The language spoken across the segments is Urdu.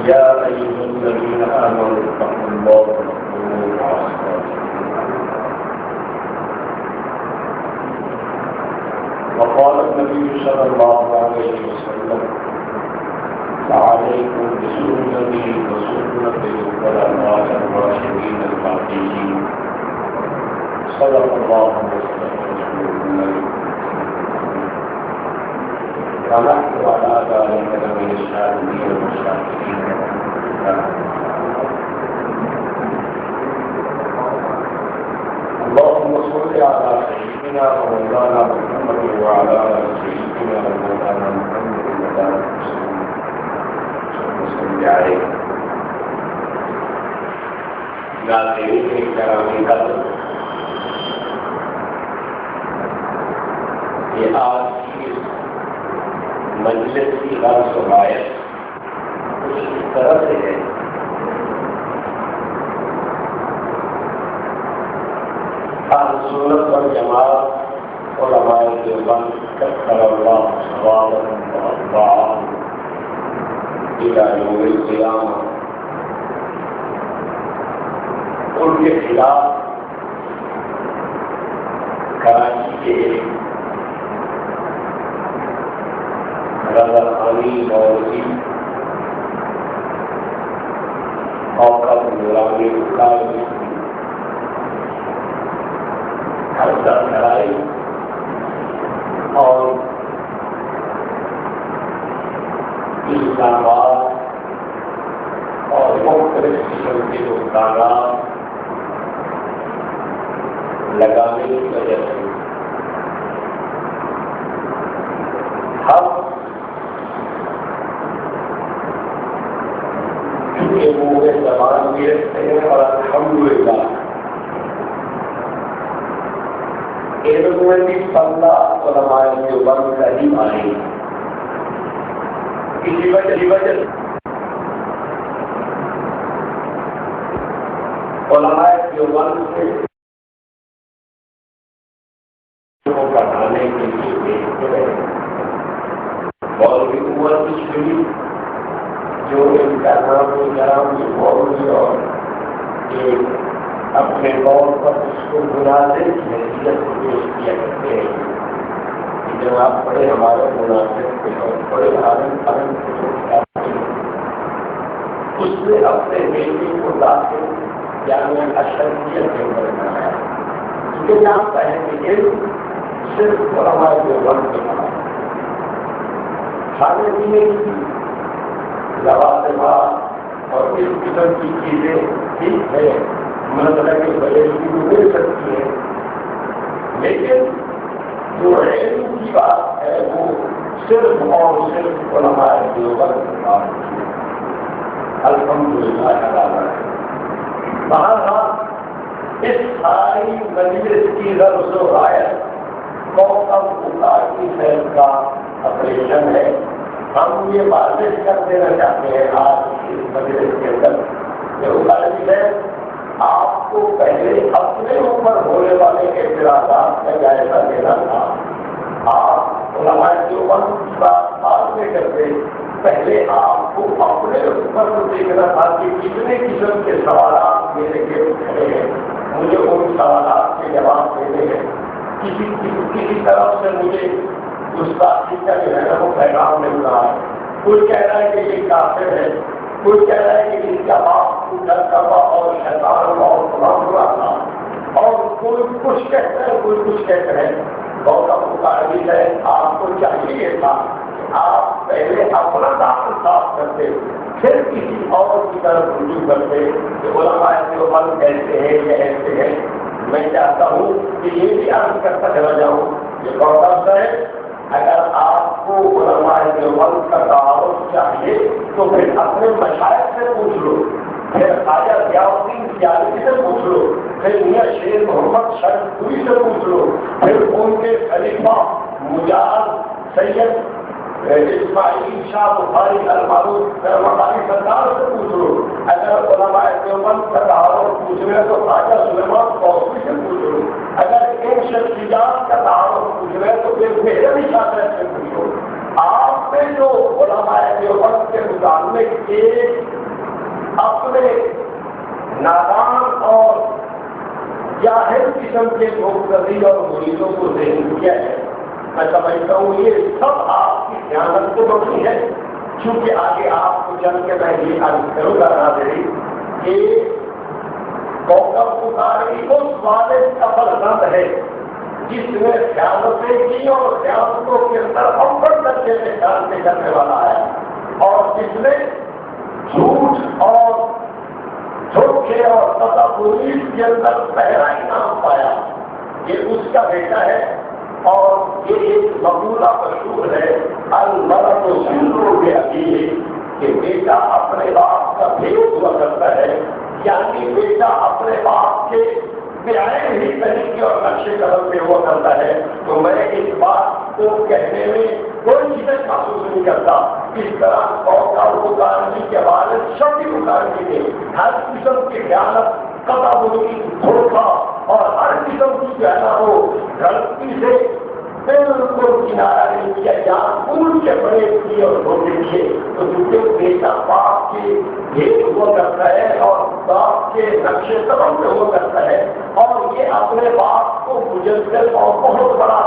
يا أيها الذين آمنوا اتقوا الله وكونوا مع الصادقين. وقال النبي صلى الله عليه وسلم: فعليكم بسنتي وسنة الخلفاء الراشدين المهديين. صدق الله وصدق رسوله الله. ونحن على ذلك لمن الشاهدين والشاكرين. اللهم صل على سيدنا ومولانا محمد وعلى آل سيدنا ومولانا محمد وبارك وسلم عليه. ناظرین کرام قدر، یہ آج کی مجلس کی غرض و غایت کچھ اس طرح سے ہے اہل سنت والجماعت علماء دیوبند کثر اللہ ثوابهم واتباعهم الى یوم القیامہ، ان کے خلاف کراچی کے رضا خانی مولوی اوقات نورانی اکاوی حلقہ کرائی اور اسلام آباد اور مختلف قسم کے دکانات لگانے کی وجہ سے ہم چونکہ منہ زبان بھی رکھتے ہیں اور الحمدللہ علم میں بھی پندہ علماء دیوبند کا ہی آئی. اسی وجہ علماء دیوبند سے پڑھانے کے لیے دیکھتے رہے مولوی عمر کشمیری جو ان کا نام و جرام مولوی اور اپنے طور پر اس کو مناظر کی حیثیت کو پیش کیا کرتے ہیں کہ جناب بڑے ہمارے مناظر کے اور بڑے عالم اس نے اپنے بیٹے کو داخل جامعہ اشرفیہ کے اندر بنایا. یہ جانتا ہے کہ علم صرف علماء دیوبند کے پاس کھانے پینے کی لوازمات اور اس قسم کی چیزیں ٹھیک ہے، منظر کے بڑے کی مل سکتی ہے، لیکن جو علم کی بات ہے وہ صرف اور صرف علماء دیوبند کے پاس ہے. الحمدللہ تعالیٰ ہے. بہرحال اس ساری مجلس کی غرض و غایت کی فیض کا آپریشن ہے. ہم یہ واضح کر دینا چاہتے ہیں آج اس مجلس کے اندر کہ ہے آپ کو پہلے اپنے اوپر ہونے والے اعتراضات کا جائزہ لینا تھا. آپ علماء دیوبند کی بات بعد میں کرتے، پہلے آپ کو اپنے اوپر دیکھنا تھا کہ کتنے قسم کے سوالات میرے گرد کھڑے ہیں، مجھے ان سوالات کے جواب دینے ہیں. کسی طرف سے مجھے گستاخی کا جو ہے نا وہ پیغام مل رہا ہے. کوئی کہہ رہا ہے کہ یہ کافر ہے، کوئی کہہ رہا ہے کہ اس کا باپ گھر کا باپ اور شیطان اور غلام ہوا تھا، اور کوئی کچھ کہتا ہے کوئی کچھ کہتا ہے. بہت متعلق ہے. آپ کو چاہیے تھا کہ آپ پہلے اپنا داخل صاف کرتے، پھر کسی اور کی طرف رجوع کرتے کہ علماء دیوبند کیسے ہیں یا ایسے ہیں. میں چاہتا ہوں کہ یہ بھی عرض کرتا چلا جاؤں کہ پروفیسر صاحب اگر آپ کو علماء دیوبند کا تعارف چاہیے تو پھر اپنے مشائخ سے پوچھ لو پھر خواجہ ضیاء الدین سیالوی سے پوچھ لو، پھر میاں شیر محمد شرفپوری سے پوچھ لو، پھر ان کے خلیفہ مجاہد سید اسماعیل شاہ بخاری المعروف مقامی سرکار سے پوچھ لو، اگر علماء دیوبند کا تعارف پوچھنا تو خواجہ سلیمان قوسی سے پوچھ لو، اگر ان شخصیات کا تعارف پوچھنا تو پھر میرے بھی شاطر سے پوچھو۔ آپ نے جو علماء دیوبند کے متعلق ایک اپنے نادان اور جاہل قسم کے مقتدی اور مریدوں کو ذہن کیا ہے، میں سمجھتا ہوں یہ سب آپ کی خیانت کو بخشی ہے، کیونکہ آگے آپ کو چل کے میں یہ عرض کروں گا ناظرین کہ کوکب پکاری اس والد کا فرزند ہے جس نے خیانتیں کی اور خیانتوں کے اندر اول درجے میں خیانتیں کرنے والا ہے، اور جس نے جھوٹ اور دھوکے اور تصویر کے اندر پہلا انعام پایا، یہ اس کا بیٹا ہے۔ اور یہ ایک مقولہ مشہور ہے المرء سر بأبیہ، کہ بیٹا اپنے باپ کا بھید ہوا کرتا ہے، یعنی بیٹا اپنے باپ کے بعین ہی طریقے اور نقشے قدم پہ ہوا کرتا ہے۔ تو میں اس بات کو کہنے میں کوئی جھجک محسوس نہیں کرتا۔ اس طرح کوکب پکارنی کے والد شفیع پکارنی نے ہر قسم کی خیانت، قطع بندی، دھوکہ اور ہر قسم کی جو ہے نا وہ غلطی سے بالکل کنارہ نہیں کیا، جان بوجھ کے بڑے کیے اور دھوکے کیے۔ تو کیونکہ بیٹا باپ کے بھید ہوا کرتا ہے اور باپ کے نقشے قدم پہ ہوا کرتا ہے، اور یہ اپنے باپ کو مجدد اور بہت بڑا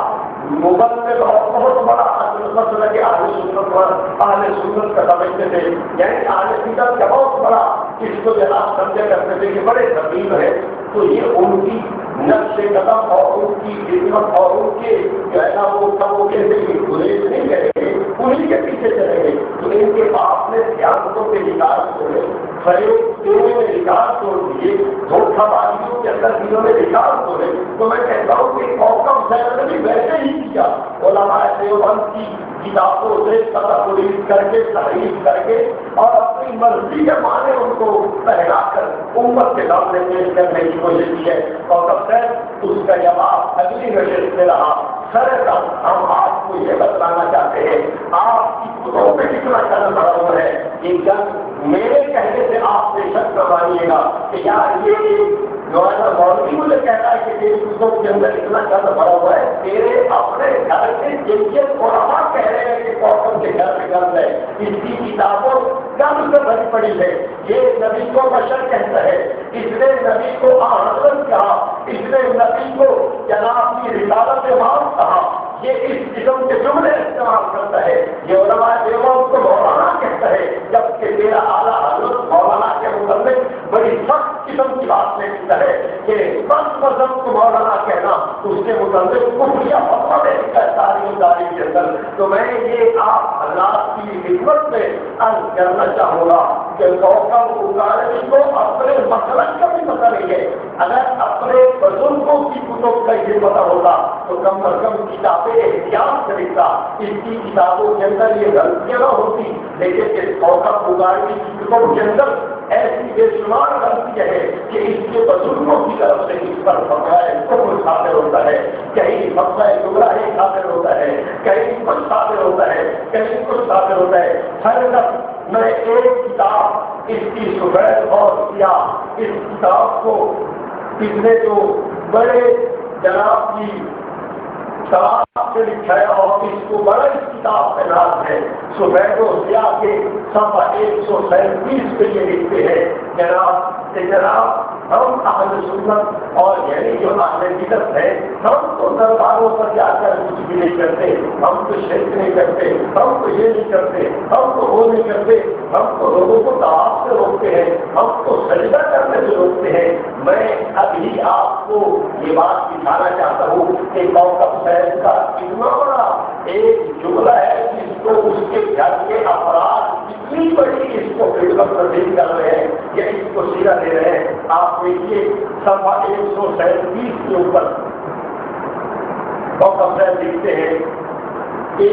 مبلغ اور بہت بڑا مسئلہ کہ اہل سنت کا سمجھتے تھے، یعنی اہل سنت کا بہت بڑا اس کو جناب سمجھا کرتے تھے کہ بڑے ضمیر ہے۔ تو یہ ان کی نقش قدم اور ان کی خدمت اور ان کے جو ہے نا وہ سب کیسے گریز نہیں کریں گے، انہیں کے پیچھے چلیں گے۔ تو ان کے باپ نے سیاستوں کے نکال چھوڑے، فریب دینے میں نکال چھوڑ دیے، دھوکہ بازیوں کے اندر انہوں نے نکال چھوڑے۔ تو میں کہتا ہوں کہ کوکب صاحب نے بھی ویسے ہی کیا، علماء دیوبند کی کتابوں سے تدبر کر کے تحریف کر کے اور اپنی مرضی کے معنی ان کو پہنا کر امت کے سامنے پیش کرنے کی کوشش کی ہے۔ کوکب صاحب اس کا جواب اگلی نشست میں رہا۔ سر ہم آپ کو یہ بتلانا چاہتے ہیں آپ کی خودوں پہ کتنا قدم بڑا ہوا ہے۔ یہ جنگ میرے کہنے سے آپ بے شک نہ مانیے گا کہ یار یہ مولوی مجھے کہتا ہے کہ تیری خودوں کے اندر اتنا قدم بڑا ہوا ہے، تیرے اپنے گھر کے جنگیت علماء کہہ رہے ہیں کہ کوکب کے گھر میں گند ہے، اس کی کتابوں گند سے بھری پڑی ہے، یہ نبی کو بشر کہتا ہے، اس نے نبی کو حضرت کہا، اس نے نبی کو جناب کی رسالت امام کہا، یہ اس قسم کے جملے استعمال کرتا ہے۔ یہ علماء دیوبند کو مولانا کہتا ہے، جبکہ میرا اعلیٰ حضرت مولانا کے متعلق بڑی سخت قسم کی بات لکھتا ہے کہ بس مذہب کو مولانا کہنا اس کے متعلق کفریہ فتویٰ دیتا ہے تاریخ کے اندر۔ تو میں یہ آپ حضرات کی خدمت میں عرض کرنا چاہوں گا کہ کوکب پکارنی کو اپنے مسلک کا بھی پتہ نہیں ہے۔ اگر اپنے بزرگوں کی کتب کا یہ پتہ ہوتا تو کم از کم کتابیں احتیاط خریدتا، اس کی کتابوں کے اندر یہ غلطیاں نہ ہوتی، لیکن اس کوکب پکارنی کی کتب کے اندر ایسی بے شمار غلطیاں ہیں کہ اس کے بزرگوں کی طرف سے اس پر فتویٰ کفر صادر ہوتا ہے، کہیں فتویٰ گمراہی صادر ہوتا ہے، کہیں کچھ صادر ہوتا ہے، کہیں کچھ صادر ہوتا ہے۔ ہر وقت میں ایک کتاب اس کی سفید اور سیاہ، اس کتاب کو پچھلے جو بڑے جناب کی کتاب سے لکھا ہے اور اس کو بڑا اس کتاب کا نام ہے سفید و سیاہ کے صفحہ 137 پہ یہ لکھتے ہیں جناب ہم اہل سنت اور یعنی جو اہل بدعت ہے ہم تو درباروں پر جا کر کچھ بھی نہیں کرتے، ہم تو شرک نہیں کرتے، ہم تو یہ نہیں کرتے، ہم تو وہ نہیں کرتے، ہم تو لوگوں کو طواف سے روکتے ہیں، ہم تو سجدہ کرنے سے روکتے ہیں۔ میں ابھی آپ کو یہ بات دکھانا چاہتا ہوں کہ کوکب صاحب کا اتنا بڑا ایک جملہ ہے جس کو اس کے گھر کے افراد اتنی بڑی اس کو خدمت تبدیل کر رہے ہیں یا اس کو سیرا دے رہے ہیں۔ آپ دیکھیے صفحہ 137 کے اوپر کوکب صاحب لکھتے ہیں کہ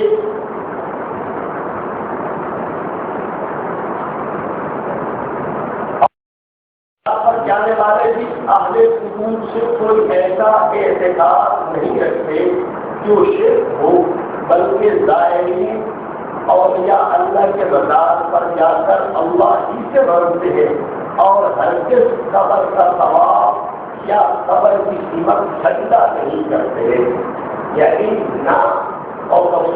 جانے والے بھی اہل قبور سے کوئی ایسا اعتقاد نہیں رکھتے جو شرک ہو، بلکہ ظاہرین اولیاء اللہ کے مزار پر جا کر اللہ ہی سے مانگتے ہیں، اور ہرگز قبر کا طواف یا قبر کی قیمت سجدہ نہیں کرتے، یعنی نہ اور ہم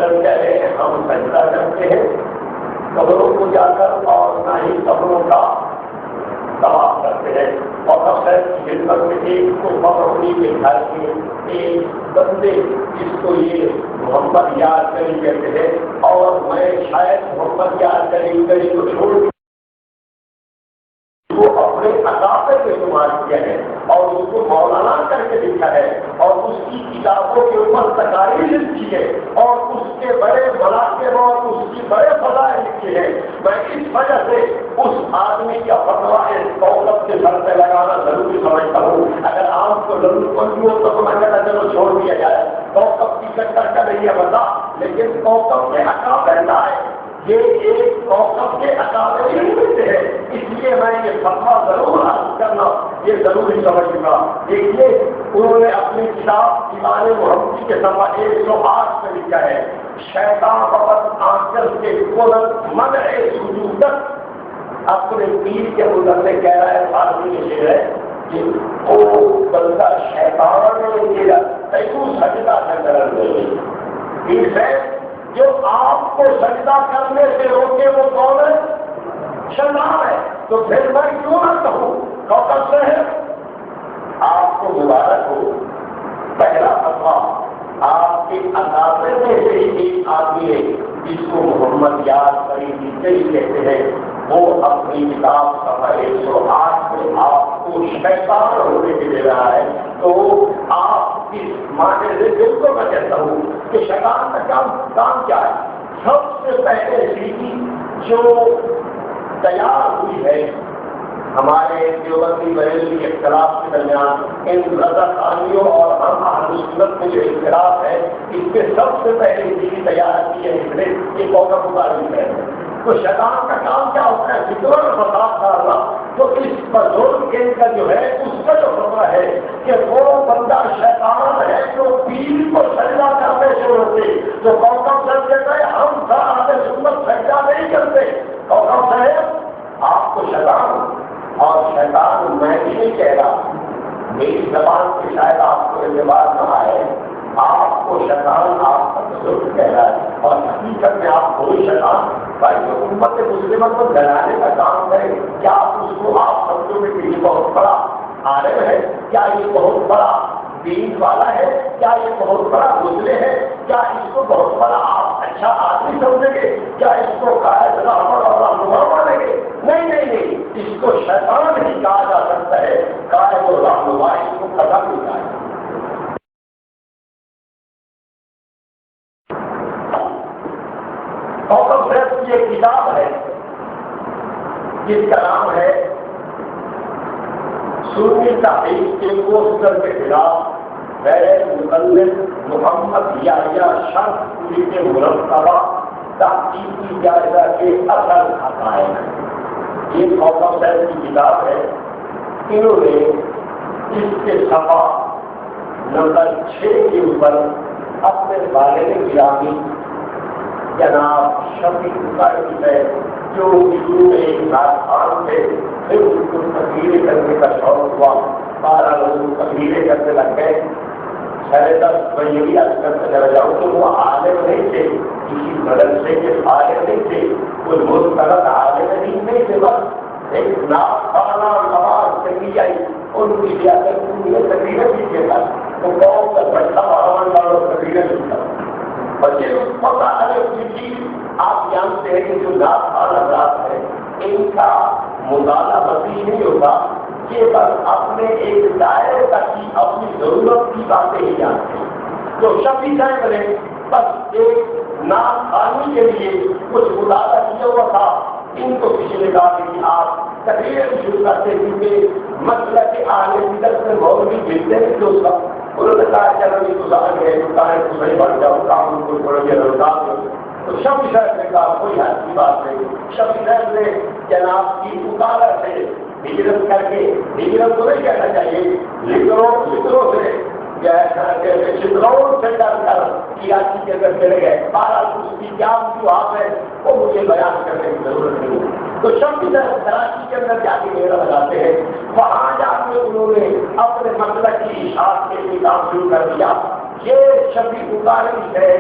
سجدہ کرتے ہیں قبروں کو جا کر، اور نہ ہی قبروں کا طواف کرتے ہیں۔ اور اکثر خدمت میں ایک کو مغربی کے گھر کے ایک بندے جس کو یہ محمد یاد کری کہتے ہیں، اور میں شاید محمد یاد کری کو چھوڑ وہ اپنے عقاقے پہ شمار کیا ہے اور اس کو مولانا کر کے لکھا ہے، اور اس کی کتابوں کے اوپر تقاریر لکھی ہے، اور اس کے بڑے مراکب اور اس کی بڑے فضائل لکھے ہیں۔ میں اس وجہ سے اس آدمی کا فتویٰ دولت کے سر پہ لگانا ضروری سمجھتا ہوں۔ اگر آپ کو ضرورت پڑتی ہو تو میں کہتا چلو چھوڑ دیا جائے، کوکب کی چکر کا نہیں ہے بتا، لیکن کوکب کے عقابے نہ آئے، یہ ایک کوکب کے عقابے نہیں ملتے ہیں، اس لیے میں یہ فتویٰ ضرور حاصل کرنا یہ ضروری سمجھوں۔ دیکھیے انہوں نے اپنی کتاب امام محمدی کے صفحہ 108 میں لکھا ہے، شیطان وقت آنچل کے کل منع سجودت اپنے پیر کے مدد کہہ رہا ہے، فارسی میں شعر ہے کہ وہ بندہ شیطان نے کیا تیسو سجدہ کر دے، پیر ہے جو آپ کو سجدہ کرنے سے روکے وہ کون ہے؟ شیطان ہے۔ تو پھر میں کیوں نہ کہوں کوکب سے ہے؟ آپ کو مبارک ہو، پہلا فتویٰ آپ کے عقابے میں سے ایک آدمی ہے جس کو محمد یاد کری کہتے ہیں، وہ اپنی کتاب صفحہ 108 میں آپ کو شیطان ہونے کے دے رہا ہے۔ تو آپ اس معنی سے بالکل میں کہتا ہوں کہ شیطان کا کام کیا ہے؟ سب سے پہلے سیڑھی جو تیار ہوئی ہے ہمارے دیوبندی بریلوی اختلاف کے درمیان، ان رضا خانیوں اور ہم اہل سنت میں جو اختلاف ہے، اس کے سب سے پہلے چیز تیار کی ہے اس نے یہ کوکب مطالب ہے۔ تو شیطان کا کام کیا ہوتا ہے؟ فکر اور فساد ڈالنا۔ تو اس بزرگ کا جو ہے اس کا جو خبر ہے کہ وہ بندہ شیطان ہے جو پیر کو سجدہ کرنے سے روکے، تو کوکب صاحب کہتا ہے ہم اہل سنت سجدہ نہیں کرتے۔ کوکب صاحب آپ کو شیطان، اور شیطان میں بھی نہیں کہہ رہا، میری زبان سے شاید آپ کو اعتبار نہ آئے، آپ کو شیطان آپ کا بزرگ کہہ رہا ہے، اور حقیقت میں آپ کوئی شیطان بھائی جو امت مسلمہ کو ڈرانے کا کام کرے، کیا اس کو آپ سمجھو گے کہ یہ بہت بڑا عالم ہے؟ کیا یہ بہت بڑا دین والا ہے؟ کیا یہ بہت بڑا گزرے ہے؟ کیا اس کو بہت بڑا آپ اچھا آدمی سمجھیں گے؟ کیا اس کو قائد رحمت اور رہنما مانیں گے؟ نہیں نہیں نہیں، اس کو شیطان ہی کہا جا سکتا ہے، قائد اور رہنما اس کو پتہ نہیں جائے۔ کوکب صاحب کی ایک کتاب ہے جس کا نام ہے سنی تحقیق کے پوسٹر کے خلاف غیر مقلد محمد یحییٰ شرف پوری کے مرتبہ تحقیقی جائزہ کے اصل حقائق، یہ کوکب صاحب کی کتاب ہے۔ انہوں نے اس کے صفحہ نمبر 6 کے اوپر اپنے والد گرامی جناب شفیق صاحب ہے جو شروع میں ایک خان تھے، پھر اس کو تقریریں کرنے کا شوق ہوا، 12 لوگ تقریریں کرنے لگ گئے۔ 10:30 میں یہ بھی عرض کرتے چلا جاؤں کہ وہ عالم نہیں تھے، کسی مدرسے کے عالم نہیں تھے، کوئی مستقل عالم نہیں تھے، بس ایک ناخوانا نماز چلی آئی ان کی تقریریں بھی کیا تو قوم کا بڑا بڑھانے والوں تقریریں لکھتا بچے پتا ہے آپ جانتے ہیں کہ جو ناخوان حضرات ہے ان کا مطالعہ وسیع نہیں ہوتا، یہ بس اپنے ایک دائرے تک کی اپنی ضرورت کی باتیں ہی جانتے ہیں۔ جو شفیع صاحب نے بس ایک ناخوانی کے لیے کچھ مطالعہ کیا ہوا تھا، ان کو کسی نے کہا کہ آپ تقریریں شروع کرتے کیونکہ مسئلہ کے آنے بدت میں مولوی ملتے ہیں جو سب انہوں نے کہا چلو یہ تو ظاہر ہے تو صحیح بڑھ جاؤ کام ان کو تھوڑا دیر روزگار دو۔ تو شفیع صاحب نے کہا کوئی حد کی بات نہیں۔ شفیع صاحب نے جناب کی مطالعہ سے ہجرت کر کے، ہجرت تو نہیں کہنا چاہیے، لکڑوں سے چترون سے ڈر کر کراچی کے اندر چلے گئے، بہرحال اس کی کیا وجوہات ہے وہ مجھے بیان کرنے کی ضرورت نہیں۔ تو شب کراچی کے اندر جا کے میلہ لگاتے ہیں، وہاں جا کے انہوں نے اپنے مسلک کی اشاعت کے لیے کام شروع کر دیا۔ یہ شبی بخاری ہے،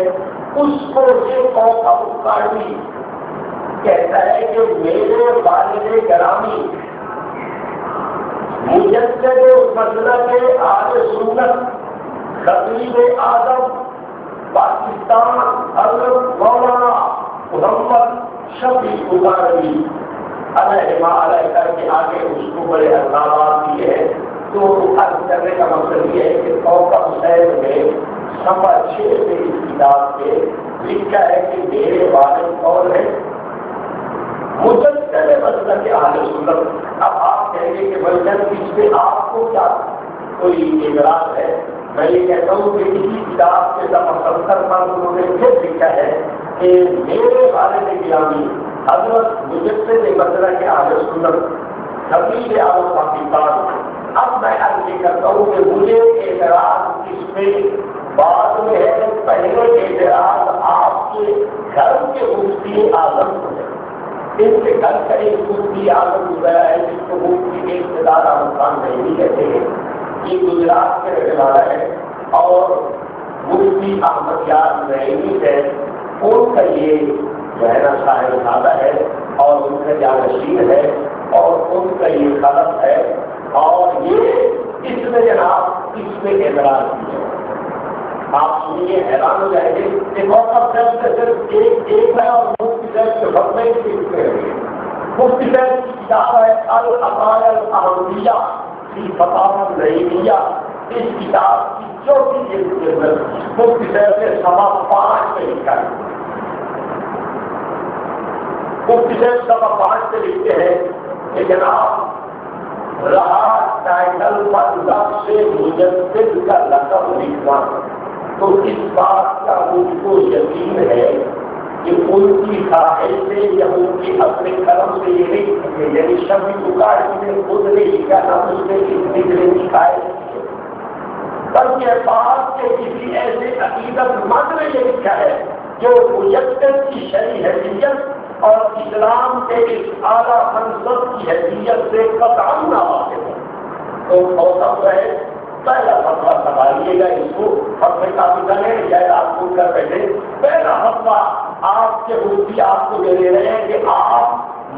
اس کو یہ قوم کا بخاری کہتا ہے کہ میرے والد گرامی مجدد مسلک اہل سنت خطیب اعظم پاکستان حضرت مولانا محمد شفیع بخاری علیہ علیہ کر کے آگے اس کو بڑے القابات دیے ہیں۔ تو عرض کرنے کا مقصد یہ ہے کہ توبہ حسین میں صفحہ 6 سے اس کتاب کے لکھا ہے کہ میرے والد کون ہے؟ مجدد مسلک اہل سنت۔ اب آپ کہیں گے کہ مجدد اس میں آپ کو کیا کوئی اعتراض ہے؟ میں یہ کہتا ہوں کہ اسی کتاب کے صفحہ 70 پر انہوں نے پھر لکھا ہے کہ میرے والد گرامی حضرت مجدد مسلک اہل سنت خطیب اعظم پاکستان۔ اب میں عرض یہ کرتا ہوں کہ مجھے اعتراض اس میں بعد میں ہے، پہلے اعتراض آپ کے گھر کے مفتی اعظم کو ہے۔ ان کے گھر کا ایک مفتی اعظم گزرا ہے جس کو مفتی کے اقتدار خان نہیں کہتے ہیں، یہ گجرات کے رہنے والا ہے، اور مفتی احمد یار نعیمی ہے، ان کا یہ جو ہے نا صاحب زادہ ہے اور ان کا جانشین ہے اور ان کا یہ خلق ہے، اور یہ اس میں جناب اس میں اعتراض کیا۔ آپ سنیے، حیران ہو جائیں گے کہ موقف صاحب سے صرف ایک ہے اور مفتی صاحب کے خط میں مفتی صاحب کی کتاب ہے العقائد الاحمدیہ فی فتاوی النعیمیہ۔ اس کتاب کی چوتھی جلد کے اندر مفتی صاحب نے صفحہ 5 میں لکھا ہے، مفتی صاحب صفحہ 5 سے لکھتے ہیں کہ جناب رہا ٹائٹل پر لفظ سے مجدد کا لقب لکھنا، تو اس بات کا مجھ کو یقین ہے کہ ان کی خواہش سے یا ان کی اپنے قلم سے یہ نہیں لکھے، یعنی شبی بخاری نے خود نہیں لکھا، نہ اس نے لکھنے کی خواہش کی، بلکہ بات کے کسی ایسے عقیدت مند نے یہ لکھا ہے جو مجدد کی شرعی حیثیت اور اسلام کے اس اعلیٰ منصب کی حیثیت سے قطعاً نہ واقف ہے۔ تو موقف ہے پہلا فتویٰ سنبھالیے گا، اس کو فتوے کافی کریں، شاید آپ کو کر بیٹھے۔ پہلا فتویٰ آپ کے مفتی آپ کو دے رہے ہیں کہ آپ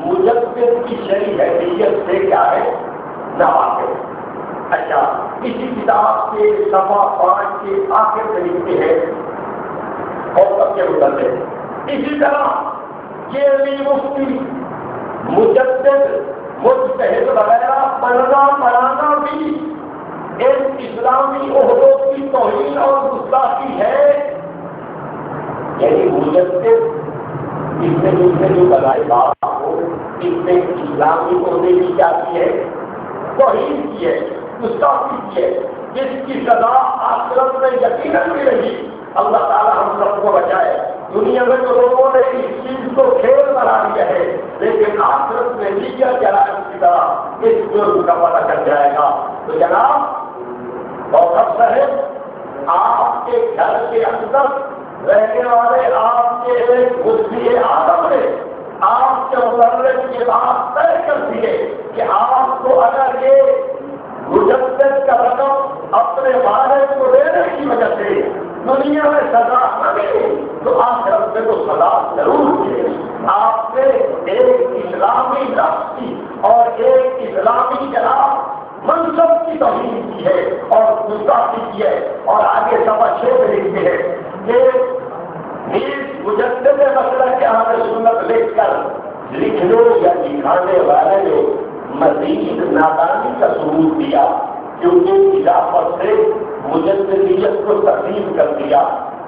مجدد کی شرعی حیثیت سے کیا ہے نہ واقف۔ اچھا، اسی کتاب کے صفحہ 5 کے آخر میں لکھتے ہیں اور سب کے متعلق اسی طرح یہ بھی مفتی مجدد مجتہد وغیرہ بننا بنانا بھی ایک اسلامی عہدوں کی توہین اور گستاخی ہے، یعنی مجدد اس نے دوسرے جو بنائے بات ہو، اس نے اسلامی عہدے کی کیا کی ہے؟ توہین کی ہے، گستاخی کی ہے، جس کی سزا آخرت میں یقیناً بھی رہی۔ اللہ تعالیٰ ہم سب کو بچائے۔ دنیا میں تو لوگوں نے اس چیز کو کھیل بنا دیا ہے، لیکن آخرت میں لیجا جرائم کی طرح اس جرم کا پتہ چل جائے گا۔ تو جناب موقف صاحب، آپ کے گھر کے اندر رہنے والے آپ کے ایک مفتی اعظم نے آپ کے متعلق یہ بات طے کر دی ہے کہ آپ کو اگر یہ مجدد کا رقم اپنے والد کو دینے کی وجہ سے دنیا میں سزا نہ ملے تو آخرت میں تو سزا ضرور ملے۔ آپ نے ایک اسلامی لفظ کی اور ایک اسلامی جناب منصب کی توہین کی ہے اور گستاخی کی ہے، اور آگے صفحہ 6 میں لکھتے ہیں کہ مجدد مسئلہ کے اہل سنت لکھ کر لکھنے یا دکھانے والے نے مزید نادانی کا ثبوت دیا، کیونکہ اضافت سے مجددیت کو تسلیم کر دیا،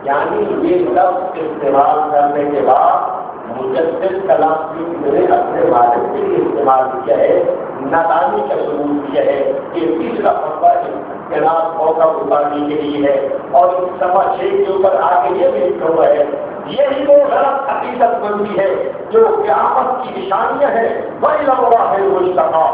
یعنی یہ لفظ استعمال کرنے کے بعد مجدد کلام کی میں نے اپنے والد کے لیے استعمال کیا ہے، نادانی کا ثبوت کیا ہے۔ یہ تیسرا فتویٰ جناب موقع اتارنے کے لیے ہے، اور اس صفحہ 6 کے اوپر آگے یہ بھی لکھا ہوا ہے، یہی وہ غلط عقیدت مندی ہے جو قیامت کی نشانیاں ہیں، وَإِلَى اللَّهِ الْمُسْتَقَىٰ،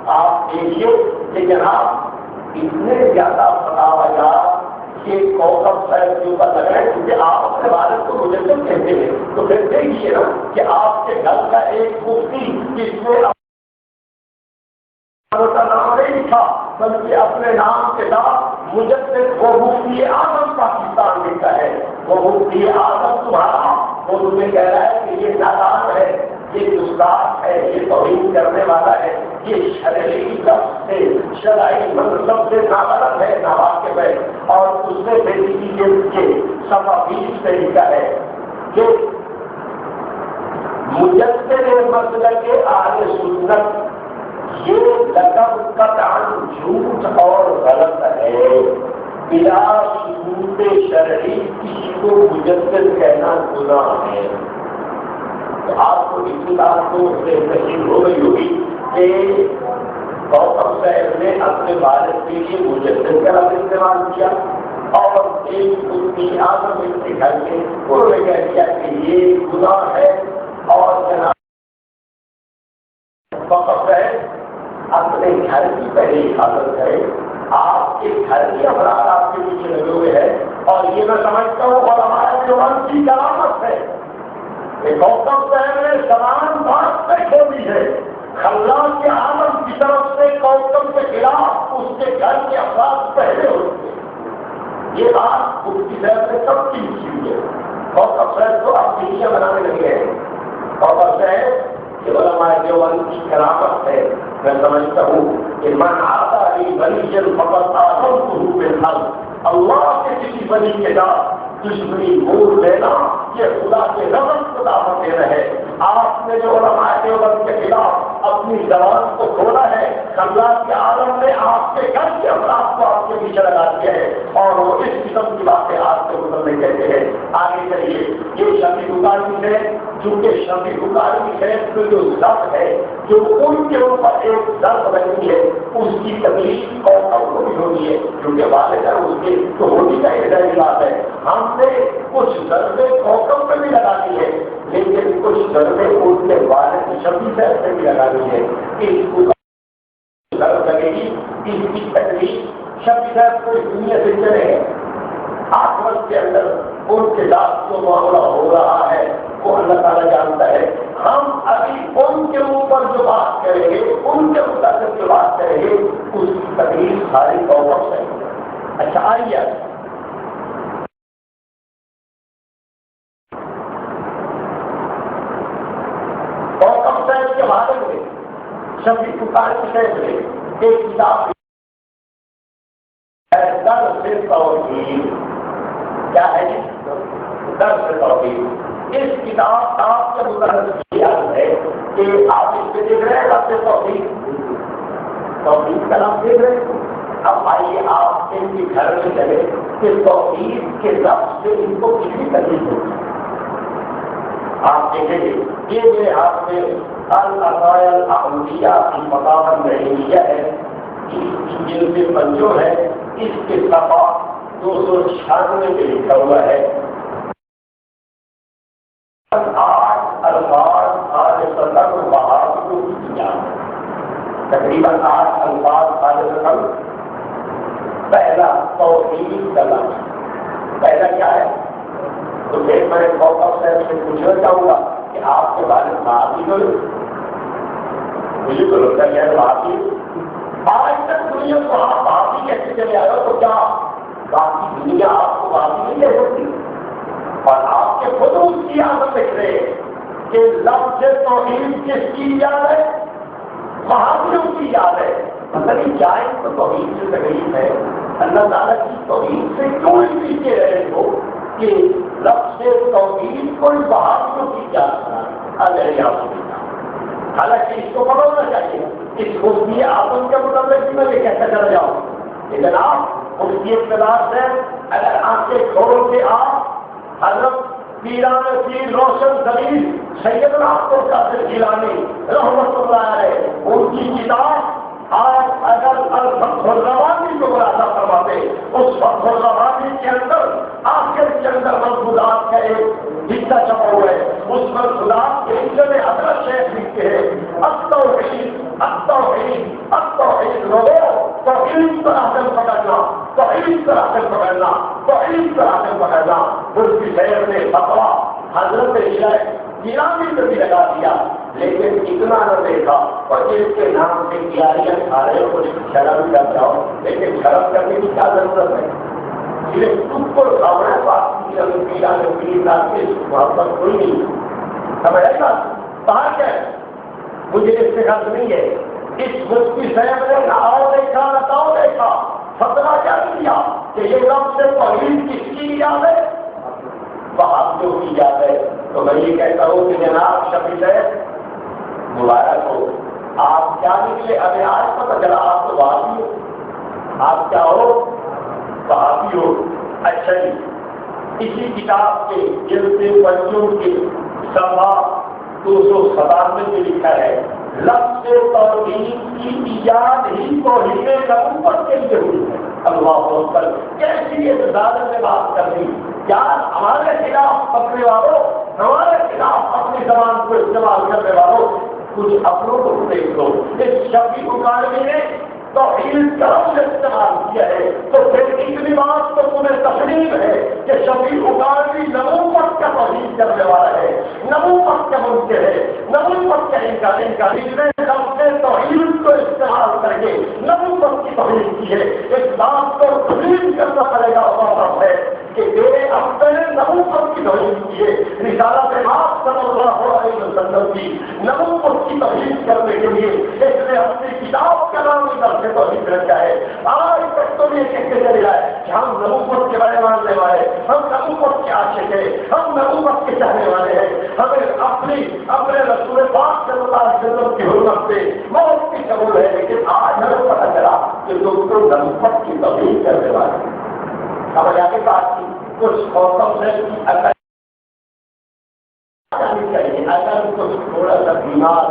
آپ دیکھیے کہ جناب اتنے زیادہ فتاویات کہ کوکب صاحب کے اوپر لگ رہا ہے کیونکہ آپ اپنے والد کو مجدد کہتے ہیں، تو پھر دیکھیے نا کہ آپ کے گھر کا ایک مفتی جس میں کا نام نہیں لکھا بلکہ اپنے نام کے ساتھ مجدد وہ مفتی اعظم پاکستان لکھتا ہے، وہ مفتی اعظم تمہارا وہ تمہیں کہہ رہا ہے کہ یہ نادان ہے، یہ گستاخ ہے، یہ توہین کرنے والا ہے، یہ شرعی لفظ سے شرعی مطلب سے ناغلط ہے، ناواقف ہے، اور اس نے بیٹی کے صفحہ 20 سے لکھا ہے کہ مجدد مسلک اہل سنت یہ لقب قطعاً جھوٹ اور غلط ہے، بلا ثبوت شرعی کسی کو مجدد کہنا گناہ ہے۔ تو آپ کو اس بات کو نصیب ہو گئی ہوگی کہ گوتم صاحب نے اپنے والد کے لیے مجدد کا لفظ استعمال کیا اور ایک مفتی اعظم کے گھر کے انہوں نے کہہ دیا کہ یہ گناہ ہے، اور جناب وقف ہے اپنے گھر کی پہلے حفاظت کرے، آپ کے گھر کے افراد آپ کے پیچھے لگے ہوئے ہیں، اور یہ میں سمجھتا ہوں اور ہمارے جوان کی کرامت ہے کہ گوتم صاحب نے سلام بات طے کھول دی ہے، خلال کے عالم کی طرف سے گوتم کے خلاف اس کے گھر کے افراد پہلے ہوتے ہیں۔ یہ بات مفتی صاحب نے سب کی لکھی ہوئی ہے، گوتم صاحب کو آپ پیچھے بنانے لگے ہیں۔ گوتم صاحب علماء دیوبند کی کرامت ہے، میں سمجھتا ہوں کہ من آتا علی ولی فقط آسمتہ بالحق، اللہ کے کسی ولی کے ساتھ دشمنی بول دینا یہ خدا کے رحمت کو دعوت دے رہے۔ آپ نے جو علماء دیوبند کے خلاف اپنی زبان کو کھولا ہے، اللہ کے عالم نے آپ کے گھر کے افراد کو آپ کے پیچھے لگا دیا ہے، اور وہ اس قسم کی باتیں آپ کے متعلق کہتے ہیں۔ آگے چلیے، یہ شفیع بخاری ہے، چونکہ شفیع بخاری ہے تو جو ضرب ہے جو ان کے اوپر ایک ضرب بنی ہے اس کی تکلیف کوکب کو بھی ہوتی ہے، کیونکہ والد ہے اس کے تو ہوتی کا ایک ظاہری بات ہے۔ ہم نے کچھ ضربیں کوکب پہ بھی لگا دی ہے، لیکن کچھ ضربیں ان کے والد شفیع صاحب سے بھی لگا دی ہے۔ اس کو ضرب لگے گی، اس کی تکلیف شفیع صاحب کو اس دنیا سے چلے ہیں، آخرت کے اندر ان کے ساتھ جو معاملہ ہو رہا ہے وہ اللہ تعالیٰ جانتا ہے۔ ہم ابھی ان کے اوپر جو بات کریں گے، ان کے متعلق جو بات کریں گے، اس کی تکلیف ساری کوکب سے۔ اچھا آئیے، کوکب صاحب کے بارے میں شفیع بخاری صاحب نے ایک کتاب درس توحید، کیا ہے درس توحید، اس کتاب آپ کے متعلق یاد ہے کہ آپ اس پہ دیکھ رہے ہیں لفظ توحید، توحید کا نام دیکھ رہے ہیں۔ اب آئیے آپ ان کے گھر میں چلے کہ توحید کے لفظ سے ان کو کتنی تکلیف ہوتی ہے۔ آپ دیکھیں گے یہ میرے ہاتھ میں العقائد الاحمدیہ کی مقامت رحیمیہ ہے، جن سے منظور ہے، اس کے صفحہ 296 میں لکھا ہوا ہے 8 الفاظ آج سطر بہادروں کی جان، تقریباً 8 الفاظ آج سطر۔ پہلا توحید کا لفظ، پہلا کیا ہے؟ تو پھر میں کوکب صاحب سے پوچھنا چاہوں گا کہ آپ کے بارے میں بات ہی کرو، مجھے تو لگتا ہے بات ہی آج تک دنیا کو آپ بات ہی کیسے چلے آئے ہو، تو کیا باقی دنیا آپ کو بات ہی نہیں لے سکتی؟ اور آپ کے خود اس کی عادت لکھ رہے کہ لفظ توحید کس کی یاد ہے؟ بہادروں کی یاد ہے۔ پتہ نہیں کیا ان کو توحید سے تکلیف ہے، اللہ تعالیٰ کی توحید سے کیوں اس کے رہے ہو کہ لفظ توحید کوئی بہادروں کی یاد کرنا۔ حالانکہ اس کو بدلنا چاہیے، اس مفتی اعظم کے مطابق بھی میں یہ کہتا چلا جاؤں کہ جناب مفتی اقتدار سے اگر آنکھیں کھول کے آپ حضرت پیران پیر روشن زمین سیدنا عبد القادر جیلانی رحمۃ اللہ علیہ ان کی کتاب آج اگر الفتح الروانی کو مراجعہ فرماتے، اس فتح الروانی کے اندر آخر کے اندر ملفوظات کا ایک حصہ چھپا ہوا ہے، اس ملفوظات کے حصے میں حضرت شیخ لکھتے ہیں التوحید التوحید لوگوں توحید پر آسن پکڑنا، توحید پر آسن پکڑنا، توحید پر آسن پکڑنا۔ مفتی صاحب نے فتویٰ حضرت گرامی پہ بھی لگا دیا، لیکن اتنا نہ دیکھا اور جس کے نام سے کیاریاں کھا رہے ہو کچھ شرم کر جاؤ، لیکن شرم کرنے کی کیا ضرورت ہے؟ صرف تم کو سامنے بات کی محبت کوئی نہیں سمجھ گا باہر کیا ہے؟ مجھے اس سے غرض نہیں ہے۔ اس مفتی صاحب نے نہ آؤ دیکھا نہ تاؤ دیکھا، فتویٰ کیا دیا کہ یہ رب سے توحید کس کی یاد ہے؟ وہابیوں کی یاد ہے۔ تو میں یہ کہتا ہوں کہ جناب شفیع صاحب مبارک ہو، آپ کیا نکلے؟ ابھی آج پتہ چلا آپ تو وہابی ہو۔ آپ کیا ہو؟ وہابی ہو۔ اچھا جی، اسی کتاب کے جلد بچوں کے صفحہ 297 میں لکھا ہے لفظ توحید کی ایجاد ہی توحید نبوت کے لیے ہوئی ہے۔ اللہ اکبر، کیسی عدالت میں بات کر دی یار! ہمارے خلاف پکڑنے والوں، ہمارے خلاف اپنی زبان کو استعمال کرنے والوں، کچھ اپنوں کو دیکھ دو۔ اس شفیع مکالمے نے توحید کا لفظ استعمال کیا ہے، تو پھر اتنی بات تو تمہیں تسلیم ہے کہ شفیع مکالمے نبوت کا توحید کرنے والا ہے، نبوت کا منکر ہے، نبوت کا انکاری نے لفظ توحید کو استعمال کر کے نبوت کی توحید کی ہے۔ اس بات کو تسلیم کرنا پڑے گا اور ہے کہ میرے اپنے نے نبوت کی توحید کی ہے۔ رسالت پاک صلی اللہ علیہ وسلم کی نبوت کی توحید کرنے کے لیے اس نے اپنی کتاب کا نام سے توحید رکھا ہے۔ آج تک تو یہ کہتے چلے جائے کہ ہم نبوت کے بڑے ماننے والے، ہم نبوت کے عاشق ہیں، ہم نبوت کے چاہنے والے ہیں، ہمیں اپنے رسول پاک صلی اللہ علیہ وسلم کی حرمت سے موت کی قبول ہے، لیکن آج ہمیں پتہ چلا کہ لوگ تو نبوت کی توحید کرنے والے ہیں۔ سمجھ آ کے بات کی کچھ موسم سے اگر کچھ تھوڑا سا بیمار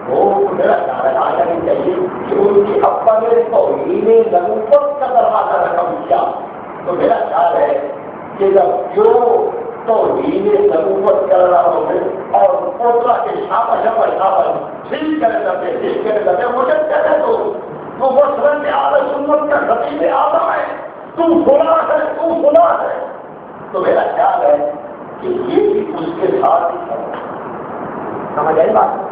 وہ میرا خیال آ جانی چاہیے کہ ان کی اپنے توحید نبوت کا دروازہ رقم کیا۔ تو میرا خیال ہے کہ جب جو توحید نبوت کر رہا ہو اور پوترا کے شاباش ٹھیک کرے لگے مجھے کہنے تو مسلم اعلی سنت کا خطیب اعظم ہے، تو خدا ہے۔ تو میرا خیال ہے کہ یہ بھی اس کے ساتھ ہی سمجھ آئی بات؟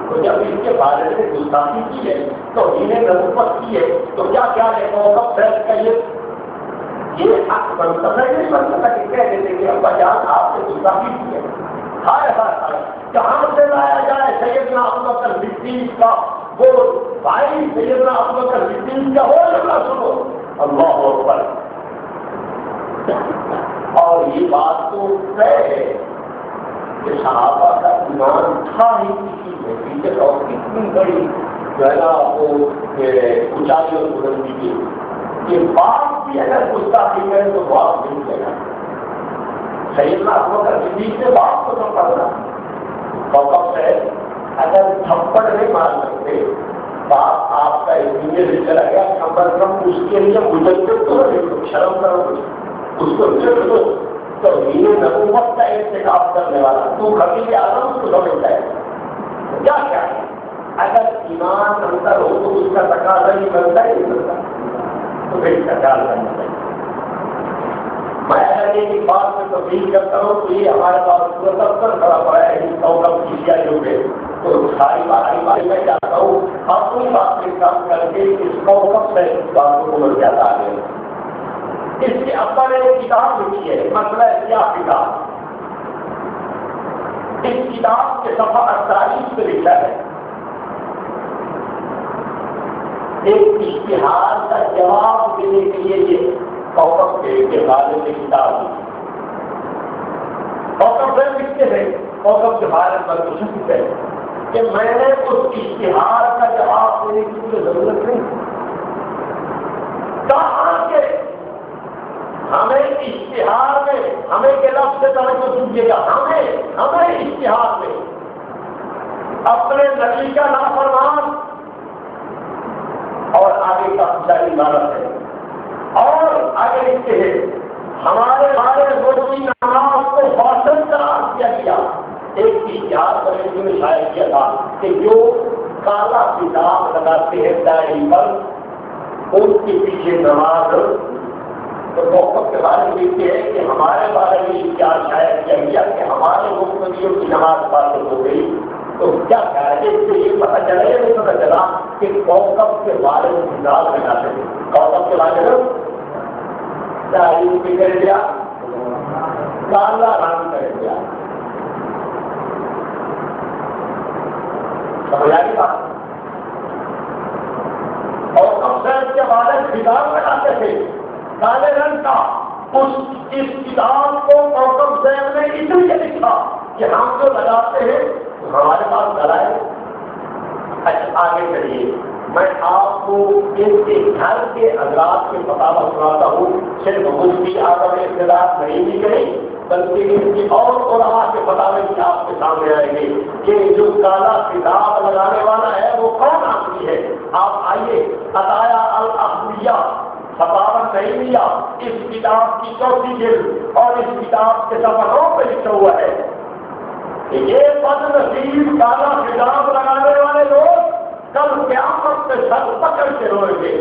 تو جب اس کے بارے میں گستاخی کی ہے تو انہیں نبوت کی ہے تو کیا ہے موقف فیصل کا یہ حق بنتا ہے، نہیں بنتا تھا کہ کہہ دیتے کہ ابا جان آپ نے گستاخی کی ہے۔ ہائے کہاں سے لایا جائے سیدنا ابوبکر صدیق کا وہ بھائی سیدنا ابوبکر صدیق کا وہ جملہ سنو، اللہ اکبر۔ اور یہ بات تو طے ہے کہ صحابہ کا ایمان تھا ہی کسی حقیقت اور کتنی بڑی جو ہے نا وہ اونچائی اور بلندی کی کہ باپ بھی اگر گستاخی کرے تو باپ نہیں لے گا۔ سیدنا ابوبکر صدیق سے باپ کو سب پڑھنا موقف ہے، اگر تھپڑ نہیں مار سکتے باپ آپ کا انجینئر سے چلا گیا کم از کم اس کے لیے مجدد تو شرم کرو، اس کو چل دو۔ تو یہ نبوت کا انتخاب کرنے والا تو خطیب اعظم اس کو سمجھتا ہے کیا ہے؟ اگر ایمان اندر ہو تو اس کا تقاضا نہیں بنتا ہی نہیں بنتا، تو پھر اس کا خیال کرنا چاہیے۔ میں اگر ایک بات میں تبدیل کرتا ہوں تو یہ ہمارے پاس سب پر کھڑا پڑا ہے اس قوم کی سیاحیوں پہ، تو ساری بات میں چاہتا ہوں اپنی بات میں کام کر کے اس قوم سے باتوں کو مل جاتا ہے۔ اس کے ابا نے ایک کتاب لکھی ہے مسئلہ کیا کتاب، اس کتاب کے صفحہ 48 پہ لکھا ہے ایک اشتہار کا جواب دینے کے لیے یہ کوکب کے بارے میں کتاب لکھی۔ کوکب سے لکھتے ہیں کوکب کے بارے میں کوشش ہے کہ میں نے اس اشتہار کا جواب دینے کی کوئی ضرورت نہیں، کہاں کے ہمیں اشتہار میں ہمیں کے لفظ سے توجہ دیجیے گا، ہمیں اشتہار میں اپنے نبی کا نافرمان اور آگے کا جاری عبارت ہے اور آگے لکھتے ہیں ہمارے روزی نماز کو فاسد قرار دیا گیا۔ ایک اشتہار بنے میں شائع کیا تھا کہ جو کالا کتاب لگاتے ہیں داڑھی پر، ان کے پیچھے نماز، تو موقف کے بارے میں یہ ہے کہ ہمارے بارے میں کیا شاید کیا گیا کہ ہمارے مختلفوں کی نماز فاسد ہو گئی، تو کیا خیال ہے اس سے یہ پتہ چلا یا نہیں پتہ چلا کہ موقف کے بارے میں مثال لگاتے ہیں، موقف کے بارے میں داڑھی بھی کر دیا، کالا رنگ کر دیا، سمجھ آئی بات؟ اور صاحب کے بارے میں مثال لگاتے تھے کالے رنگ کا، اس کتاب کو موقف صاحب نے اس لیے لکھا کہ ہم جو لگاتے ہیں ہمارے پاس لگائے۔ اچھا آگے چلیے، میں آپ کو ان کے گھر کے حضرات کے فتاوی سناتا ہوں، صرف مفتی اعظم اختلاف نہیں دی گئی بلکہ ان کی اور علماء کے فتاوی بھی آپ کے سامنے آئیں گے کہ جو کالا کتاب لگانے والا ہے وہ کون آدمی ہے۔ آپ آئیے، عطایا الاحویہ فتاوی تیمیہ، اس کتاب کی 4 جلد اور اس کتاب کے صفحوں پہ لکھا ہوا ہے کہ یہ بد نصیب کالا کتاب لگانے والے لوگ کل قیامت سے سر پکڑ کے روئیں گے،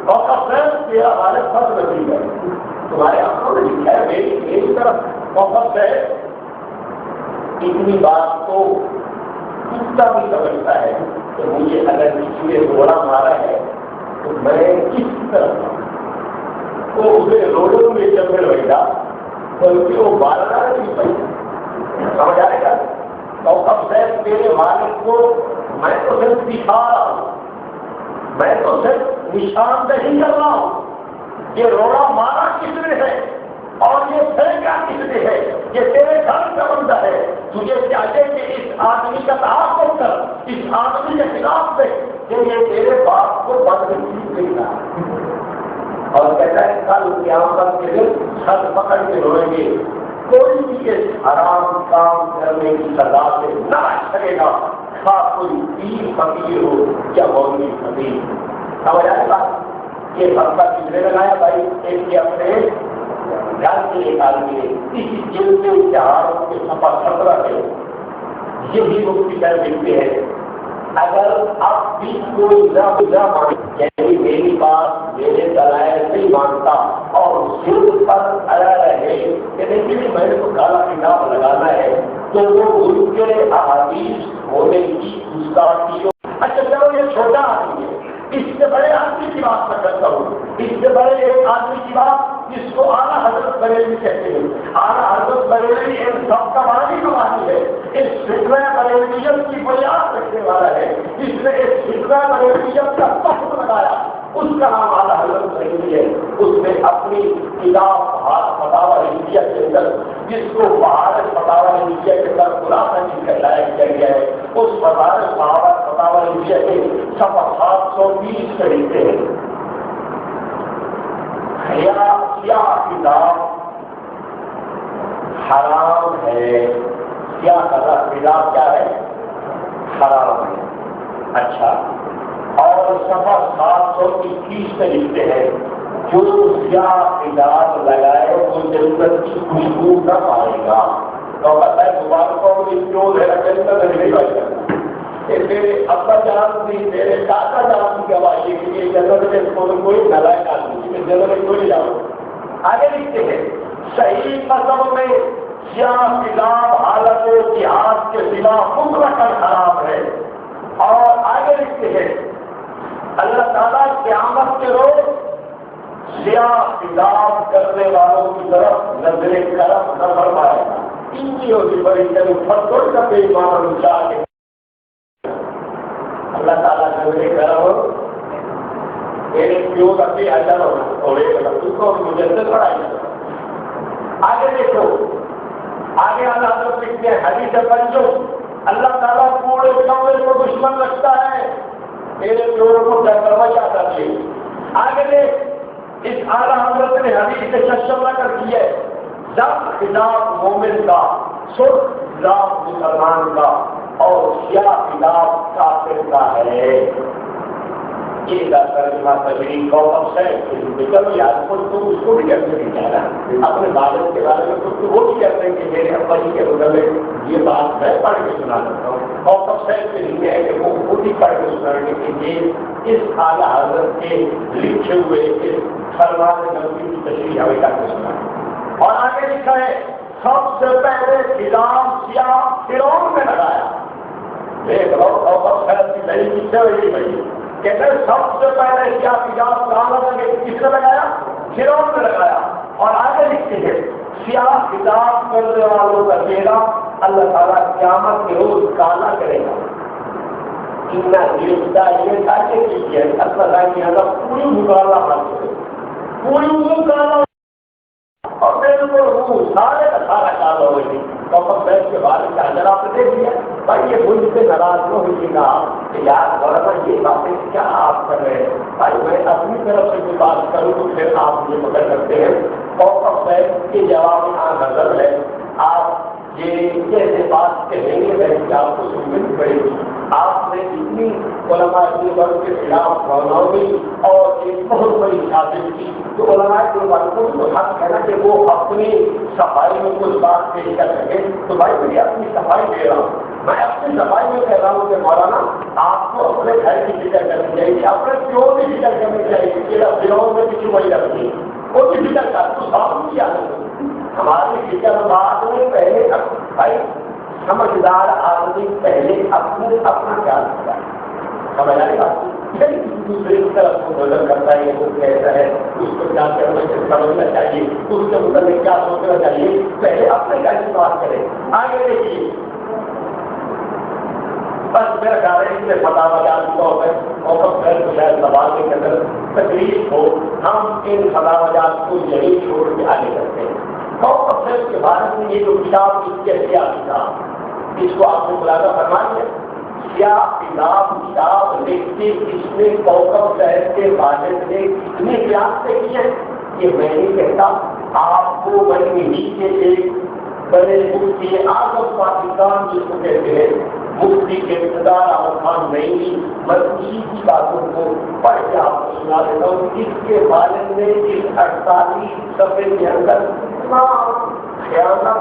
اور صرف یہ ہمارے بد نصیب ہے۔ تمہارے آنکھوں نے لکھا ہے، میری طرف موقف ہے، اتنی بات تو کتا بھی سمجھتا ہے کہ مجھے اگر کسی نے روڑا مارا ہے تو میں کس طرح وہ اسے روڈوں میں چل رہے گا، بلکہ وہ مارنا نہیں پڑے، سمجھ آئے گا؟ موقف ہے میرے والد کو میں تو صرف دکھا رہا ہوں، میں تو صرف نشاندہی کر رہا ہوں، یہ روڑا مارا کس نے ہے اور یہ پھینکا کس نے ہے، یہ تیرے گھر کا بندہ ہے، تجھے چاہیے کہ اس آدمی کا تعاقب کر، اس آدمی کے خلاف دے کہ یہ تیرے باپ کو بدنصیب نہیں تھا۔ اور کہتا ہے کل قیامت کے دن سر پکڑ کے روئیں گے، کوئی بھی اس حرام کام کرنے کی سزا سے نہ بچ سکے گا، خواہ کوئی پیر فقیر ہو یا مولوی فقیر۔ سمجھ آئے گا؟ یہ مسئلہ کس نے لگایا بھائی؟ ایک کے اپنے گھر کے ایک آدمی نے اسی جلد کے اشتہاروں کے صفحہ 17 پہ یہی مفتی صاحب لکھتے ہیں، اگر آپ بھی کوئی نہ مانے، یعنی میری بات میرے دلائل نہیں مانتا اور صرف پر آیا رہے کہ نہیں میں نے تو کالا کتاب لگانا ہے، تو وہ ان کے احادیث ہونے کی گستاخی ہو۔ اچھا چلو یہ چھوٹا آدمی ہے، اس سے بڑے آدمی کی بات میں کرتا ہوں، اس سے بڑے ایک آدمی کی بات جس کو اعلیٰ حضرت بریلوی کہتے ہیں۔ اعلیٰ حضرت بریلوی ان سب کا بانی ہے، اس فکر بریلویت کی بنیاد رکھنے والا ہے، اس نے اس فکر بریلویت کا تخت لگایا، اس کا نام اعلیٰ حضرت بریلوی ہے۔ اس نے اپنی کتاب فتاوی ہندیہ کے اندر، جس کو بہارت فتاوی ہندیہ کے اندر خلاصہ لائق کیا گیا ہے، اس فتاوی ہندیہ کے صفحہ 720 سے لکھتے ہیں، سیاہ کتاب حرام ہے، سیاہ کتاب کیا ہے؟ حرام ہے۔ اچھا، اور صفحہ 721 سے لکھتے ہیں، جو سیاہ کتاب لگائے وہ جنت کی خوشبو نہ پائے گا۔ تو کہتا ہے مبارکوں کی جو ہے جنت نہیں پائے گا۔ میرے ابا جان بھی، میرے دادا جان کی گواہی کے لیے جنت میں کوئی نلائق آدمی جنت میں کوئی جاؤ۔ آگے لکھتے ہیں، صحیح مذہب میں سیاہ کتاب حالت جہاد کے سوا مطلقاً حرام ہے۔ اور آگے لکھتے ہیں، اللہ تعالیٰ قیامت کے روز سیاہ کتاب کرنے والوں کی طرف نظر کرم نہ فرمائے گا۔ اتنی ہوتی بڑی چلو فتوڑ کا بے ایمان اونچا کے اللہ تعالیٰ نظر کرم میرے پیو کا بھی اچھا ہوگا، مجھے سے پڑھائی۔ آگے دیکھو، آگے اللہ حضرت لکھتے ہیں، حدیث پنجم، اللہ تعالیٰ پورے کمرے کو دشمن رکھتا ہے، میرے پیور کو دروازہ کر لے۔ آگے دیکھ، اس اعلیٰ حضرت نے حدیث سے ششم کر کی ہے، زب خلاف مومن کا، سرخ خلاف مسلمان کا، اور سیاہ خلاف کافر کا ہے۔ یہ ترجمہ تجریح کوکب سے چلو یار تم اس کو بھی کہتے نہیں چاہنا، اپنے والد کے بارے میں کچھ وہ بھی کہتے ہیں کہ میرے ابا جی کے مطلب یہ بات میں پڑھ کے سنا دیتا ہوں۔ کوکب صاحب کے لیے ہے کہ وہ خود ہی پڑھ کے سنانے کے لیے اس اعلیٰ حضرت کے لکھے ہوئے اس فرمان نبی کی تشریح ہوئی کر کے سنائے۔ اور آگے لکھا ہے سب سے پہلے خلاف سیاہ فرعون میں لگایا۔ دیکھ لو اور خیر کی دلیل کس سے ہوئی بھائی کہتے ہیں سب سے پہلے کیا تجارت کہاں لگا کس نے لگایا؟ فرعون نے لگایا۔ اور آگے لکھتے ہیں سیاہ کتاب کرنے والوں کا چہرہ اللہ تعالیٰ قیامت کے روز کالا کرے گا۔ اتنا یہ تاکہ کیجیے اللہ تعالیٰ پوری مقابلہ حاصل پوری مقابلہ اور بالکل وہ سارے کا سارا کالا ہوگی۔ محمد صاحب کے بارے میں اگر آپ نے دیکھ لیا بھائی یہ مجھ سے ناراض نہ ہوئیے گا کہ یار مولانا یہ باتیں کیا آپ کر رہے ہیں بھائی میں اپنی طرف سے کوئی بات کروں تو پھر آپ یہ پکڑ سکتے ہیں۔ محمد صاحب کے جواب میں نظر ہے آپ یہ کیسے بات کہیں گے کہ آپ کو سننی پڑے گی۔ آپ نے اتنی علماء دیوبند کے خلاف مولاوی اور ایک بہت بڑی سازش کی تو علماء دیوبند کو تو حق ہے نا کہ وہ اپنی صفائی میں کچھ بات پیش کر سکے۔ تو بھائی میں اپنی صفائی دے رہا ہوں، میں اپنی صفائی میں کہہ رہا ہوں کہ مولانا آپ کو اپنے گھر کی فکر کرنی چاہیے، اپنے پیوں کی فکر کرنی چاہیے کہ فروغ میں کسی وہی رکھتی ہے وہ بھی فکر کر تو صاحب کیا ہماری فکر بعد میں پہلے بھائی سمجھدار آدمی پہلے اپنا خیال رکھتا ہے۔ سمجھ آئے گا پھر دوسرے کی طرف کو نظر کرتا ہے وہ کیسا ہے اس کو کیا کرنا سمجھنا چاہیے اس کے متعلق کیا سوچنا چاہیے پہلے اپنے کا استعمال کرے۔ آگے دیکھیے بس میرا خیال ہے اس میں فتح وجات کی طور پہ موقف خیر کو شاید سوال کے اندر تکلیف ہو ہم ان فتح وجات کو یہی چھوڑ کے آگے کرتے ہیں۔ موقف خیر کے بارے میں یہ جو کتاب اس کے سیاسی تھا اس کو آپ نے ملاحظہ فرمائیے کیا کتاب لکھتے اس میں موقف صاحب کے والد نے کتنے قیاس سے کی ہے کہ میں نہیں کہتا آپ کو بڑی ہی کے ایک بڑے مفتی اعظم پاکستان جس کو کہتے ہیں مفتی کے اقتدار احمد خان نہیں میں اسی کی باتوں کو پڑھ کے آپ کو سنا دیتا ہوں۔ اس کے والد نے اس 48 صفحے کے اندر اتنا خیانت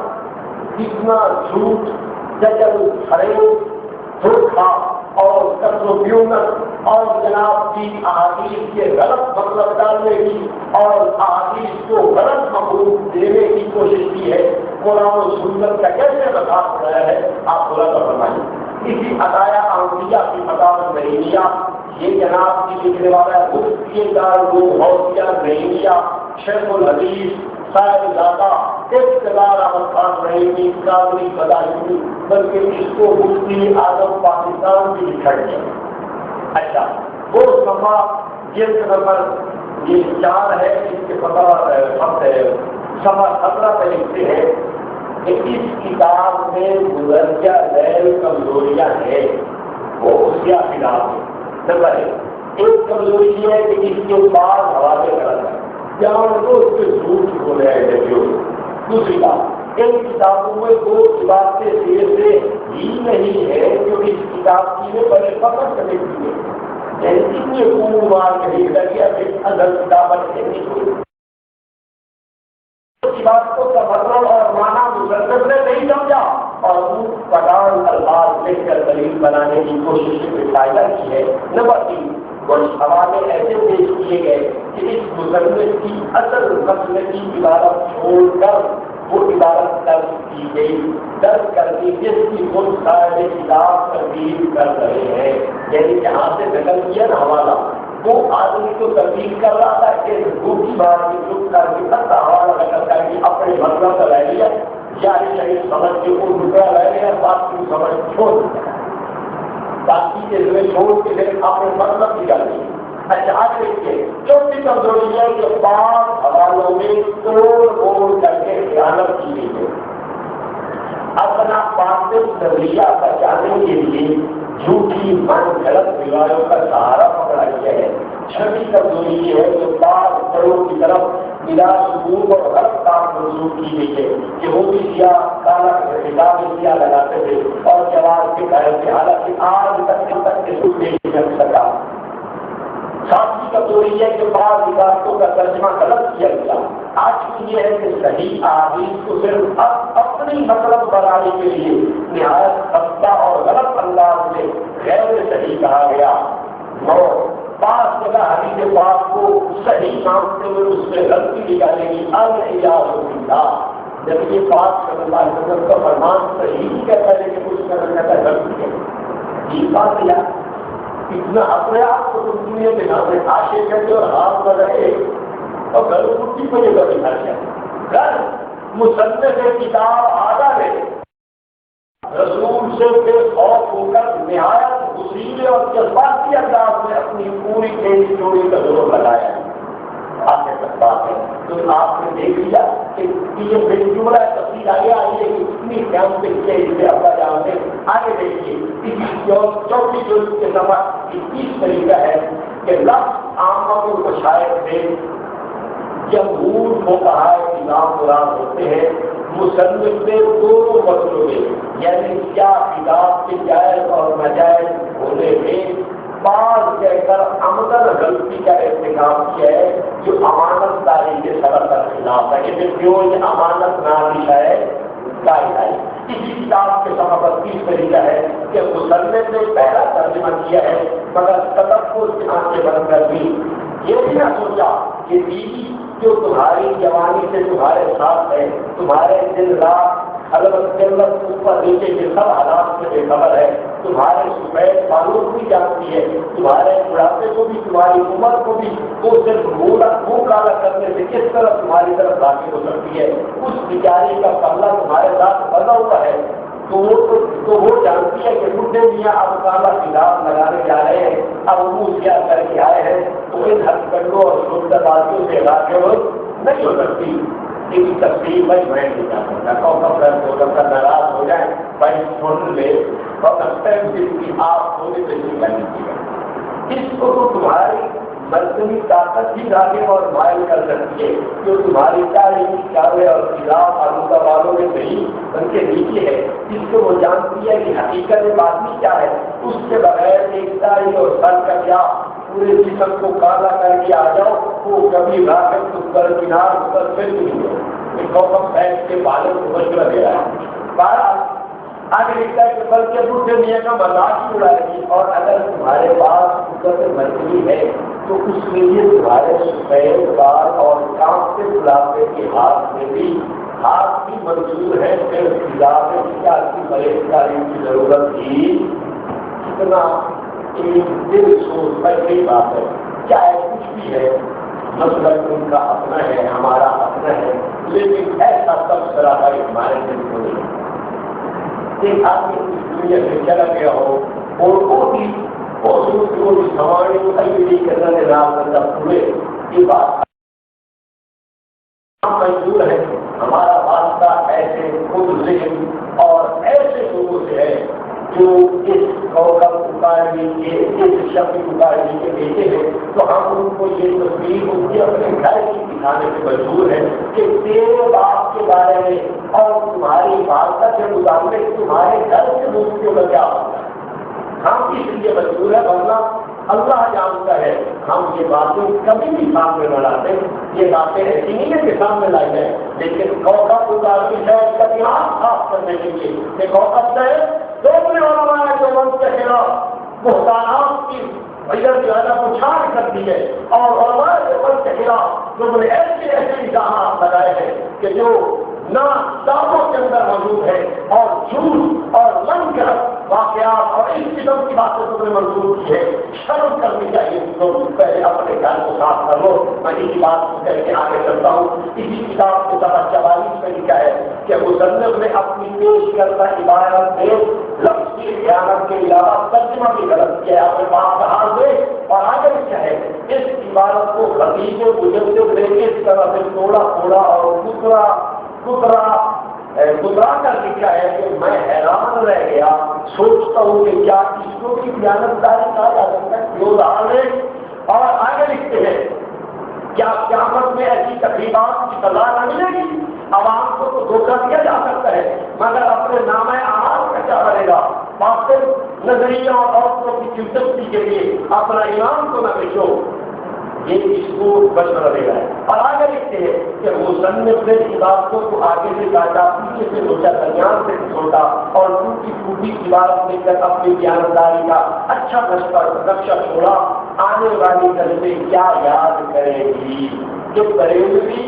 اتنا جھوٹ ججل فریب دھوکھا اور کسوبیونت اور جناب کی احادیث کے غلط مطلب ڈالنے کی اور احادیث کو غلط مفہوم دینے کی کوشش کی ہے۔ قرآن و سنت کا کیسے بتا رہا ہے آپ بولا تو فرمائیے۔ اسی عطایا احمدیہ کی فتاوی رحیمیہ یہ جناب کی لکھنے والا مفتی دارالعلوم غوثیہ رحیمیہ شیخ الحدیث صاحب زادہ اقتدار احمد خان رحیمی قادری بدایونی بلکہ اس کو مفتی اعظم پاکستان بھی لکھا گیا۔ اچھا وہ صفحہ جلد نمبر یہ 4 ہے اس کے صفحہ 17 پہ لکھتے ہیں کہ اس کتاب میں گزرجہ ذیل کمزوریاں ہیں وہ اسی کتاب میں نمبر ایک کمزوری یہ ہے کہ اس کے بعد حوالے غلط ہے جان کو اس کے جھوٹ بول رہے ہیں جو دوسری بات ان کتابوں میں وہ عبادتیں سیر سے ہی نہیں ہے جو اس کتاب کی میں بڑے فخر کرنے کی ہے جیسے کہ یہ مار کے لکھ دیا پھر اندر کتابت نہیں ہوئی اس بات کو تفرع اور معنی مسلسل نے نہیں سمجھا اور ان پٹان الفاظ لکھ کر دلیل بنانے کی کوشش میں فائدہ کی ہے۔ نمبر 3 کچھ حوالے ایسے پیش کیے گئے کہ اس مصنف کی اصل مسئلے کی عبارت چھوڑ کر وہ عبارت درج کی گئی درج کر کے جس کی خود صاحب کتاب تبدیل کر رہے ہیں یعنی جہاں سے نقل کیا نا حوالہ وہ آدمی کو تبدیل کر رہا تھا کہ دوسری بار کی چپ کر کے اپنا حوالہ نقل کر کے اپنے مطلب کا لے لیا یا شہید سمجھ کے وہ دوسرا لے لیا بات کی سمجھ چھوڑ دیا باقی کے ذریعے چھوڑ کے پھر اپنے مطلب کی جاتی ہے۔ اچھا آج دیکھیے چوتھی کمزوری ہے کہ بعض حوالوں میں توڑ پھوڑ کر کے خیانت کی گئی ہے۔ اپنا باطل نظریہ بچانے کے لیے جھوٹی من غلط روایوں کا سہارا پکڑا گیا ہے۔ چھٹی کمزوری یہ ہے کہ بعض بڑوں کی طرف بلا ثبوت اور غلط کام منسوخ کی گئی ہے کہ وہ بھی سیاہ کالا کتاب سیاہ لگاتے تھے اور جواب کے قائم تھے حالانکہ آج تک ان تک کے سوچ نہیں کر سکا۔ ساتھی کا تو یہ ہے کہ بعض عبارتوں کا ترجمہ غلط کیا گیا. آج یہ ہے کہ صحیح احادیث کو صرف اپنی مطلب بنانے کے لیے نہایت خستہ اور غلط انداز میں غیر صحیح کہا گیا. اور بعض جگہ حدیث پاک کو صحیح مانتے ہوئے اس میں غلطی نکالے گی. الیاذ باللہ. جب یہ بات صلی اللہ علیہ وسلم کا فرمان صحیح ہی کہتا ہے کہ کچھ کرنے کا غلطی ہے. یہ بات یا اتنا اپنے آپ کو تم دنیا کے نام میں آشے کرتے اور ہاتھ میں رہے اور گھر کٹی کو یہ کبھی گھر کیا گھر مصنف کتاب آدھا ہے رسول سے بے خوف ہو کر نہایت وسیلے اور جذباتی انداز میں اپنی پوری تیز چوری کا ضرور لگایا. آگے تک بات ہے تو آپ نے دیکھ لیا کہ یہ بے جملہ تفصیل آگے آئیے کہ کتنی قیام سے کیا اس سے ابا جانتے آگے دیکھیے. چوتھی جلد کے سفر 21 طریقہ ہے کہ لفظ عاموں کو شاید سے جمہور کو کہا ہے امام مراد ہوتے ہیں مصنف میں دونوں مسئلے یعنی کیا کتاب کے جائز اور ناجائز ہونے میں بعض کہہ کر عمدن غلطی کا ارتکاب کیا ہے جو امانت داری کے سبب کا خلاف ہے کہ جو یہ امانت نامی ہے قائد. اسی کتاب کے سبب 30 طریقہ ہے کہ مصنف نے پہلا ترجمہ کیا ہے مگر تدبر کی آنکھیں بند کر دی. یہ بھی نہ سوچا کہ بیوی جو تمہاری جوانی سے تمہارے ساتھ ہے تمہارے دن رات البت اوپر نیچے کے سب حالات سے بے خبر ہے تمہارے سفید بالوں بھی جانتی ہے تمہارے بڑھاپے کو بھی تمہاری عمر کو بھی وہ صرف منہ کالا کرنے سے کس طرح تمہاری طرف داخل ہو سکتی ہے. اس بیچاری کا پلہ تمہارے ساتھ بنا ہوا ہے تو وہ جانتی ہے کہ بڈھے میاں اب کالا کتاب لگانے جا رہے ہیں اب منہ کیا کر کے آئے ہیں تو ان ہتھکنڈوں اور شدہ بازیوں سے علاقے نہیں ہو سکتی. لیکن تفصیل میں نہیں جا سکتا کون کا ناراض ہو جائے بھائی سن لے اور کی آپ ہونے سے کرنی چاہیے. اس کو تو تمہاری مردمی طاقت ہی راغے اور مائل کر سکتی ہے جو تمہاری چارے اور خلاف آلودہ والوں میں نہیں بلکہ نیچے ہے. اس کو وہ جانتی ہے کہ حقیقت باطنی کیا ہے. اس کے بغیر ایک دائی اور سر کا کیا پورے جسم کو کالا کر کے آ جاؤ وہ کبھی راکت پر کنار پر پھر نہیں ہو. گوتم صاحب کے بالوں کو مشورہ دے رہا ہے. بہرحال آگے لکھتا ہے کہ بلکہ بڈھے میاں کا مذاق ہی اڑائے گی اور اگر تمہارے پاس قدرت مرضی ہے تو اس کے لیے تمہارے سفید بال اور کام سے بلاپے کے ہاتھ میں بھی منظور ہے. پھر خلاف کی ملکاری کی ضرورت ہی کتنا ایک دل سوچ پہلی بات ہے. چاہے کچھ بھی ہے مطلب ان کا اپنا ہے ہمارا اپنا ہے لیکن ایسا تبصرہ ہے ہمارے دل کو نہیں. ایک آدمی اس دنیا سے چلا گیا ہو اور وہ بھی سواری کرنے ہوئے یہ بات منظور ہے. ہمارا واسطہ ایسے خود ذہن اور ایسے لوگوں سے ہے جو اس پکارنے کے اس شبد پکارنے کے بیٹے ہیں تو ہم ان کو یہ تصویر ان کے اپنے گھر کی دکھانے سے مجبور ہے کہ تیرے باپ کے بارے میں اور تمہاری والدہ کے مطابق تمہارے گھر کے دوستوں کا کیا ہوتا ہے. ہم اس لیے مجبور ہے ورنہ اللہ جانتا ہے ہم یہ باتیں کبھی بھی سامنے نہ لاتے. یہ باتیں ایسی نہیں ہے کہ سامنے لائی جائے لیکن کوکب اتارتی ہے کبھی آپ صاف کرنے کے لیے کہ کوکب سے دوسرے علماء جو من کے خلاف محتانات کی وجہ سے زیادہ پچھاڑ کرتی ہے اور علماء جو من کے خلاف جو نے ایسے الزامات لگائے ہیں کہ جو نہ دعووں کے اندر موجود ہے اور جھوٹ اور من گرفت واقعات اور اس قسم کی باتیں تم نے منظور کی ہے. شرم کرنی چاہیے لوگ پہلے اپنے گھر کو صاف کر لو. میں اسی بات کو کہہ کے آگے چلتا ہوں. اسی کتاب کو سفر 44 میں لکھا ہے کہ مصنف نے اپنی پیش کرتا عبارت میں لفظ کی خیانت کے علاوہ ترجمہ بھی غلط کیا ہے اپنے پاس کہا دے اور آگے لکھا ہے اس عبارت کو خطیب مجدد نے اس طرح سے توڑا اور گزرا کر لکھا ہے کہ میں حیران رہ گیا سوچتا ہوں کہ کیا اس کو بھی خیانت داری کہا جا سکتا ہے کیوں رہا. اور آگے لکھتے ہیں کیا قیامت میں ایسی تقریبات کی سزا نہ ملے گی. عوام کو تو دھوکہ دیا جا سکتا ہے مگر اپنے نام اعمال کا کیا کرے گا. باطل نظریہ اور عورتوں کی دلچسپی کے لیے اپنا ایمان کو نہ بیچو. یہ اس کو مشورہ دے رہا ہے. اور آگے لکھتے ہیں کہ مصنف نے عبادتوں کو آگے سے کاٹا، پیچھے سے سوچا، درمیان سے چھوٹا اور ٹوٹی پھوٹی عبادت لے کر اپنی بیانداری کا اچھا نقشہ چھوڑا. آنے والی نسلیں کیا یاد کرے گی کہ بریلوی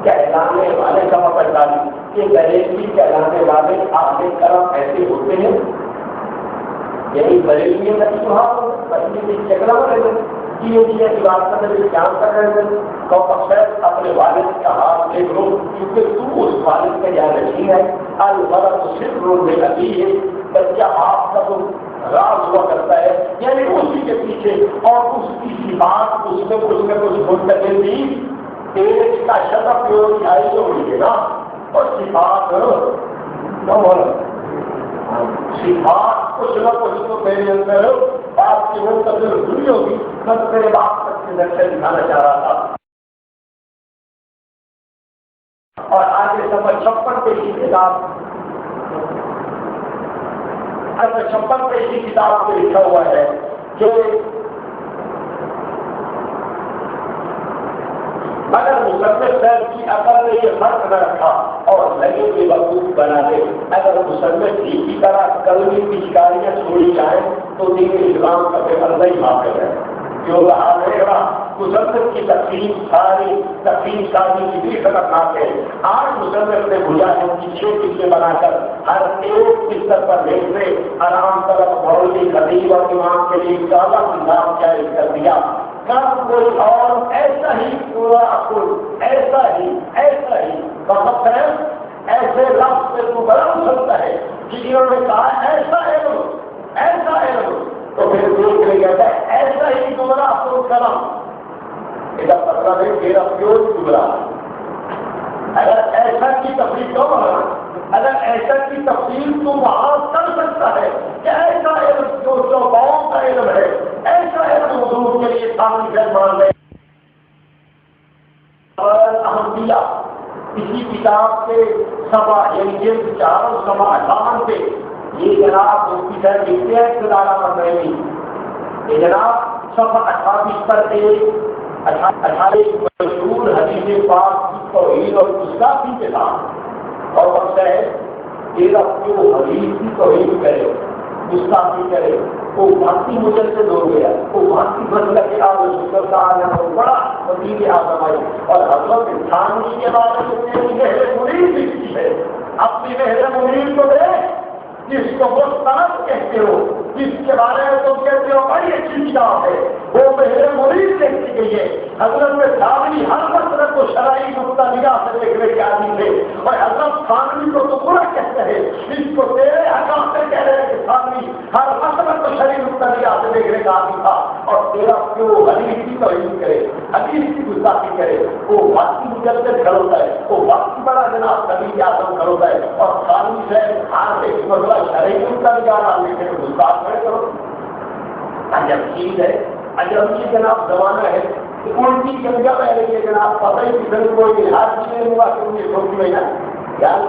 کہلانے والے کا پہچانی کہ بریلوی کہلانے والے آگے کرم ایسے ہوتے ہیں. یہی بریلوی چکرا عبادت میں جان کر رہے ہیں تو اپنے والد کا ہاتھ دیکھ لو کیونکہ تو اس والد کا یاد نہیں ہے. البرت صرف روز میں لگی ہے. بچہ آپ کا تو راز ہوا کرتا ہے، یعنی اسی کے پیچھے اور اس کی صفات اس میں کچھ منتقل تھی. تیز کا شرف جو دکھائی تو ہوئی ہے نا، اور صفات کچھ نہ کچھ تو میرے اندر بات کی منتظر ہوئی ہوگی. بس میرے باپ تک کے نقشے دکھانا چاہ رہا تھا. اور آگے سفر 56 پہ کی کتاب، 56 پہ کی کتاب میں لکھا ہوا ہے کہ مگر مصنف صاحب کی عقل نے یہ فرق نہ رکھا اور لگے بے وقوف بنا دے. اگر مصنف کی طرح کلمی کی شکاریاں چھوڑی جائیں تو دین اسلام کا بے پردہ ہی واقع ہے. جو رہا رہے گا مصنف کی تقسیم سازی کی بھی خطرناک ہے. آج مصنف نے مجاہد کی 6 قسمیں بنا کر ہر ایک بستر پر لیٹنے آرام طرف مولوی خطیب اور امام کے لیے تازہ نظام جائز کر دیا. کوئی اور ایسا ہی پورا ایسا ہی وقت ہے ایسے لفظ سے تو بڑا ہو سکتا ہے کہ انہوں نے کہا ایسا علم تو پھر دیکھ لے گیا ایسا ہی گمراہ کو کرم. یہ مطلب ہے میرا پیور گمراہ. اگر ایسا کی تفریح تو اگر ایسا کی تفصیل تو وہاں کر سکتا ہے کہ ایسا علم جو چوباؤں کا علم ہے، ایسا علم حضور کے لیے سامنے سے مان لے. احمدیہ اسی کتاب کے سبا یعنی جلد 4 سبا 58 پہ یہ جناب مفتی صاحب لکھتے ہیں ابتدارہ مدنی. یہ جناب سبا 28 پر 18 مشہور حدیث پاک کی توحید اور گستاخی کے ساتھ اور وقت ہے تیرا جو حدیث کی توحید کرے گستاخی کرے وہ بھارتی مجلد ہو گیا. وہ بھارتی مسئلہ کے بڑا وزیر اعظم ہے. اور حضرت تھانوی کے بارے میں مہر منیر لکھتی ہے. اپنی مہر منیر کو دے جس کو مستند کہتے ہو، جس کے بارے میں تم کہتے ہو بڑی اچھی کتاب ہے، وہ مہر منیر لکھی گئی ہے. حضرت تھانوی ہر مسئلہ کو شرعی نقطہ نگاہ سے دیکھنے کے عادی تھے اور حضرت تھانوی کو تو برا کہتے ہیں. اس کو تیرے حکام سے کہہ رہے ہیں کہ تھانوی ہر مسئلہ کو شرعی نقطہ نگاہ سے دیکھنے کا عادی تھا اور تیرا کیوں حدیث کی توہین کرے، حدیث کی گستاخی کرے. وہ واقعی مجلد کھڑوتا ہے، وہ واقعی بڑا جناب کبھی اعظم کھڑوتا ہے اور تھانوی سے ہر ایک مسئلہ شرعی نقطہ نگاہ ڈالنے کے گستاخ کھڑے کرو. عجب چیز ہے، عجب چیز جناب زمانہ ہے. الٹی گنگا بہ رہی ہے جناب، پتہ ہی کسی کو کوئی لحاظ نہیں ہوا کہ مجھے چھوٹی مہینہ یار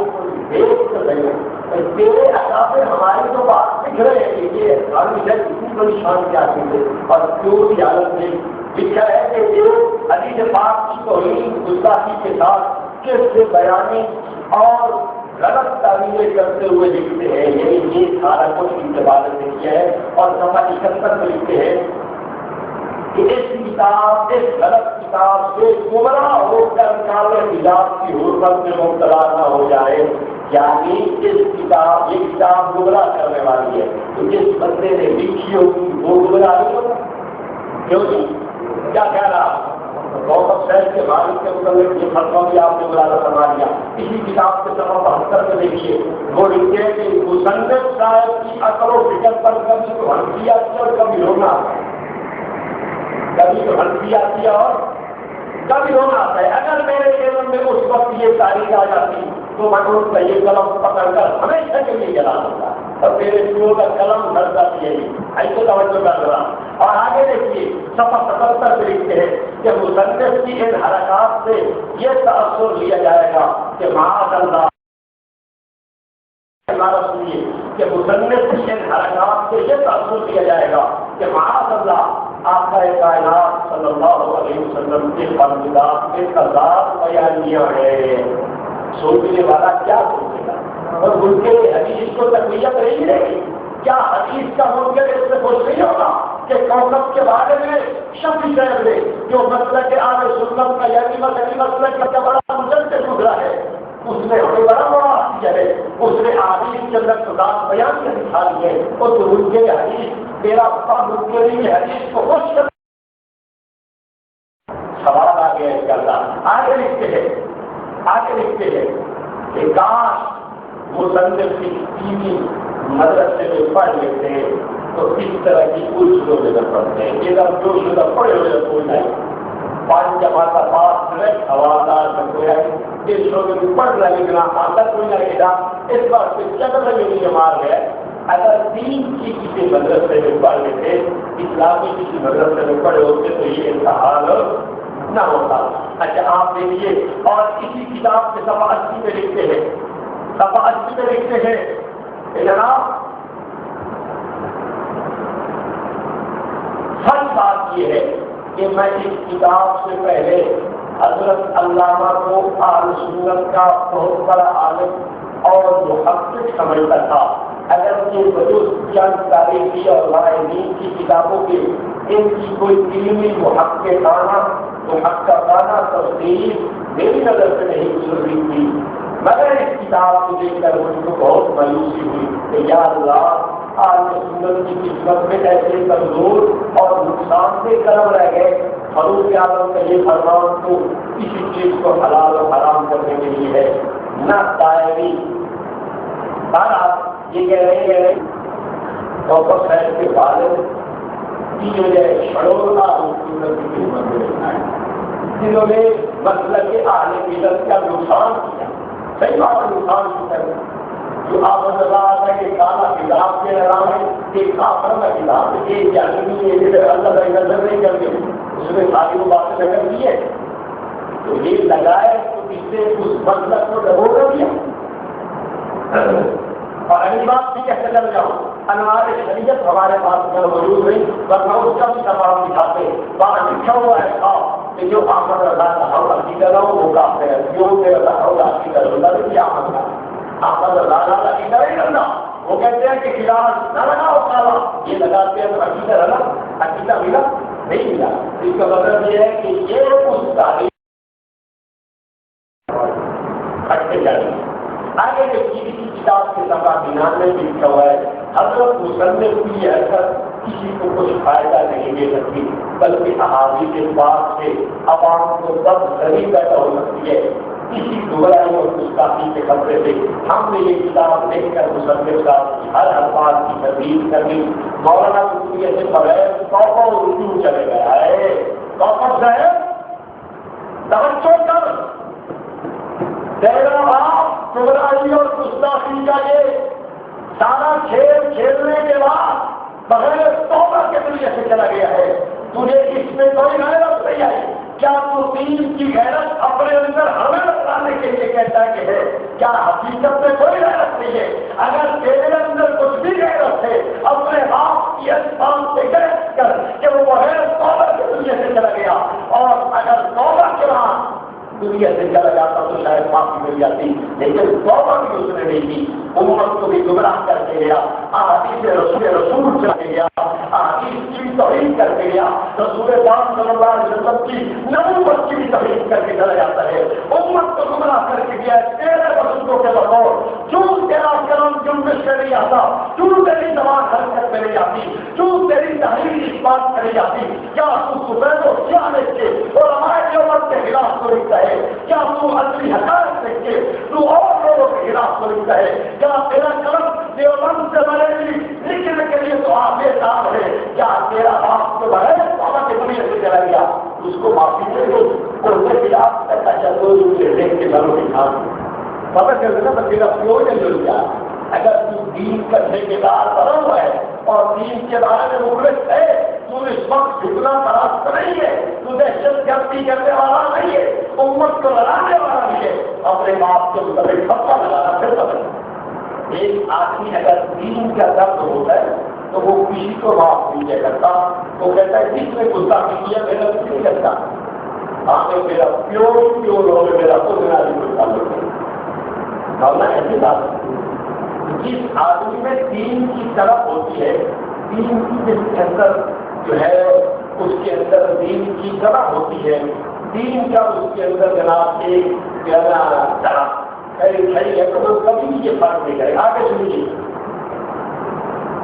دیکھ تو صحیح تیرے اثاثے ہماری تو بات دکھ رہے ہیں کہ یہ ہماری شاید اتنی بڑی شان کی آتی ہے اور کیوں کی حالت میں لکھا ہے کہ یہ حدیث پاک کی توہین گستاخی کے ساتھ کس سے بیانی اور غلط تعمیریں کرتے ہوئے لکھتے ہیں. یعنی یہ سارا کچھ انتباہ نے کیا ہے اور صفحہ 71 میں لکھتے ہیں کہ اس کتاب اس غلط کتاب سے گمراہ ہو کر کالے حجاب کی حرمت میں مبتلا نہ ہو جائے. یعنی اس کتاب یہ کتاب گمراہ کرنے والی ہے تو جس بندے نے لکھی ہوگی وہ گمراہ نہیں ہوگا. کیوں نہیں؟ کیا کہہ رہا گوتم صاحب کے مالک کے متعلق یہ فتویٰ بھی آپ نے ملاحظہ فرما لیا. اسی کتاب کے صفحہ 72 میں دیکھیے وہ لکھتے ہیں کہ مصنف صاحب کی عقل و فکر پر کبھی تو ہنسی آتی ہے اور کبھی رونا آتا ہے. کبھی تو ہنسی آتی ہے اور کبھی رونا آتا ہے. اگر میرے علم میں اس وقت یہ تاریخ آ جاتی تو میں ان کا یہ قلم پکڑ کر ہمیشہ کے لیے جلا دوں گا اور میرے شروع کا قلم ڈر جاتی ہے. ایسے توجہ کر رہا. اور آگے دیکھیے صفحہ 77 میں لکھتے ہیں کہ مصنف کی ان حرکات سے یہ تاثر لیا جائے گا کہ معاذ اللہ سنیے کہ مصنف کی ان حرکات سے یہ تاثر لیا جائے گا کہ معاذ اللہ آقا کائنات صلی اللہ علیہ وسلم کے فرمودات میں تضاد بیانیاں ہیں. سوچنے والا کیا سوچے گا؟ اور ان کے حدیث کو تقویت نہیں رہے گی. کیا حدیث کا منکر اس سے خوش نہیں ہوگا کہ کوکب کے بارے میں شفیع صاحب نے جو مسلک اہل سنت کا یعنی مذہبی مسلک کا بڑا مجدد گزرا ہے، اس نے ہمیں بڑا بڑا کیا ہے، اس نے حدیث کے اندر تضاد بیان کر دکھا دی ہے. اور تو ان کے حدیث تیرا منکرین حدیث کو خوش کر. سوال آ گیا اس کا. آگے لکھتے ہیں کہ کاش مصنف کی دینی مدرسے میں پڑھ لیتے تو اس طرح کی اصولوں میں نہ پڑھتے ہیں. یہ سب جو شدہ پڑھے ہوئے کوئی نہیں. 5 جماعت کا پاس ڈائریکٹ حوالدار میں کوئی ہے اس شعبے میں پڑھ رہا لیکن آتا کوئی نہ رہے گا. اس بات سے چکر میں نہیں مار گیا. اگر دین کی کسی مدرسے میں پڑھ لیتے، اسلامی کسی مدرسے میں پڑھے ہوتے تو یہ انتحال نہ ہوتا. اچھا آپ دیکھیے، اور اسی کتاب کے صفحہ 80 میں لکھتے ہیں جناب سچ بات یہ ہے کہ میں اس کتاب سے پہلے حضرت علامہ کو اہل سنت کا بہت بڑا عالم اور محقق سمجھتا تھا. اگر یہ وجود چند تاریخی اور ماہرین کی کتابوں کے ان کی کوئی علمی محققانہ تفصیل میری نظر سے نہیں گزر رہی تھی، مگر اس کتاب کو دیکھ کر مجھ کو بہت مایوسی ہوئی کہ یا اللہ آج سنت کی قسمت میں ایسے کمزور اور نقصان سے قلم رہ گئے. فاروق اعظم کا یہ فرمان تو کسی چیز کو حلال و حرام کرنے کے لیے ہے، نہ دائری. یہ کہہ رہے ہیں توقف صاحب کے والد کی جو ہے شڑونا سنت کی قسمت میں رکھنا ہے، جنہوں نے مسلک کے اہل بدعت کا نقصان کیا. صحیح بات ہے، نقصان کیا جو آپ نظر آتا ہے کہ کالا کتاب کے نام ہے کہ کافر کا کتاب ہے، یہ جانبی ہے اللہ کا نظر نہیں کرتے، اس میں ساری وہ باتیں نظر دی ہے تو یہ لگائے تو اس سے اس مسلک کو ڈبو کر دیا. اور اگلی بات بھی کہتے چل جاؤں، انوار شریعت ہمارے پاس اگر موجود نہیں ورنہ اس کا بھی تمام دکھاتے. وہاں لکھا ہوا ہے کہ جو احمد رضا کا حوالہ کی طرح وہ کافر ہے، جو میرا حوالہ کی طرح ہوتا ہے کیا ہوتا ہے احمد رضا کی طرح ہی کرنا. وہ کہتے ہیں کہ خلاف نہ لگاؤ کالا، یہ لگاتے ہیں تو عقیدہ رہنا، عقیدہ ملا نہیں ملا. اس کا مطلب یہ ہے کہ یہ اس تاریخ ہٹتے جائیں. آگے جو کسی کتاب کے صفحہ 99 میں لکھا ہوا ہے حضرت مصنف کی یہ حرکت کسی کو کچھ فائدہ نہیں دے سکتی بلکہ احادیث پاک سے عوام کو بد زنی پیدا ہو سکتی ہے. اسی گمراہی اور گستاخی کے خطرے سے ہم نے یہ کتاب دیکھ کر مصنف صاحب ہر الفاظ کی تردید کر دی. مولانا قطبیہ سے بغیر توقع رجوع چلے گیا ہے. توقع صاحب توجہ کر، تیرا باپ گمراہی اور گستاخی کا یہ سارا کھیل کھیلنے کے بعد بغیر توبہ کے دنیا سے چلا گیا ہے. تجھے اس میں کوئی غیرت نہیں آئی. کیا تو دین کی غیرت اپنے اندر ہمیں بتانے کے لیے کہتا ہے کہ ہے؟ کیا حقیقت میں کوئی غیرت نہیں ہے؟ اگر تیرے اندر کچھ بھی غیرت ہے اپنے آپ کی اسباب سے غیرت کر کہ وہ بغیر توبہ کے دنیا سے چلا گیا، اور اگر توبہ کے بعد دنیا سے چلا جاتا تو شاید معافی مل جاتی، لیکن توبہ بھی اس نے نہیں کی. امت کو بھی گمراہ کر کے گیا، احادیث رسول چلا کے گیا، احادیث کی بھی توہین کر کے گیا، رسول پاک صلی اللہ علیہ وسلم کی نبوت کی بھی توہین کر کے چلا جاتا ہے. امت کو گمراہ کر کے گیا تیرے بزرگوں کے بغور. کیوں تیرا کرم جنبش میں نہیں آتا؟ کیوں تیری زبان حرکت میں نہیں آتی؟ کیوں تیری تحریر اس بات میں نہیں آتی؟ کیا تو سفید و سیاہ لکھ کے اور ہمارے امت کے خلاف تو لکھتا ہے؟ کیا تو اصلی حقائق لکھ کے تو اور لوگوں کے خلاف تو لکھتا ہے؟ کیا تیرا قلم دیوبند سے بنے لکھنے کے لیے تو آپ بے کام ہے؟ کیا تیرا باپ تو بغیر بابا کے دنیا سے چلا گیا؟ اس کو معافی دے دو اور اس کے خلاف دیکھ کے گھروں کے خلاف پتہ چل رہا تھا تیرا پیور جل گیا. اگر تو دین کا ٹھیکیدار بنا ہوا ہے اور دین کے بارے میں مخلص ہے، تو اس وقت جھکنا پرست نہیں ہے، تو دہشت گردی کرنے والا نہیں ہے، امت کو لڑانے والا نہیں ہے. اپنے باپ کے مطابق پتہ لگانا پھر پتہ. ایک آدمی اگر دین کا درد ہوتا ہے تو وہ کسی کو معاف نہیں کرتا. وہ کہتا ہے جس نے گستاخی کیا میرا کچھ نہیں کرتا. آگے میرا پیور ہو میرا تو میرا بھی کوئی تعلق نہیں. بھاونا ایسی بات جس آدمی میں دین کی طرف ہوتی ہے، دین کی جس کے اندر جو ہے اس کے اندر دین کی طرح ہوتی ہے، دین کا اس کے اندر جناب ایک طرح ہے تو وہ کبھی بھی یہ فرق نہیں کرے. آگے سنیے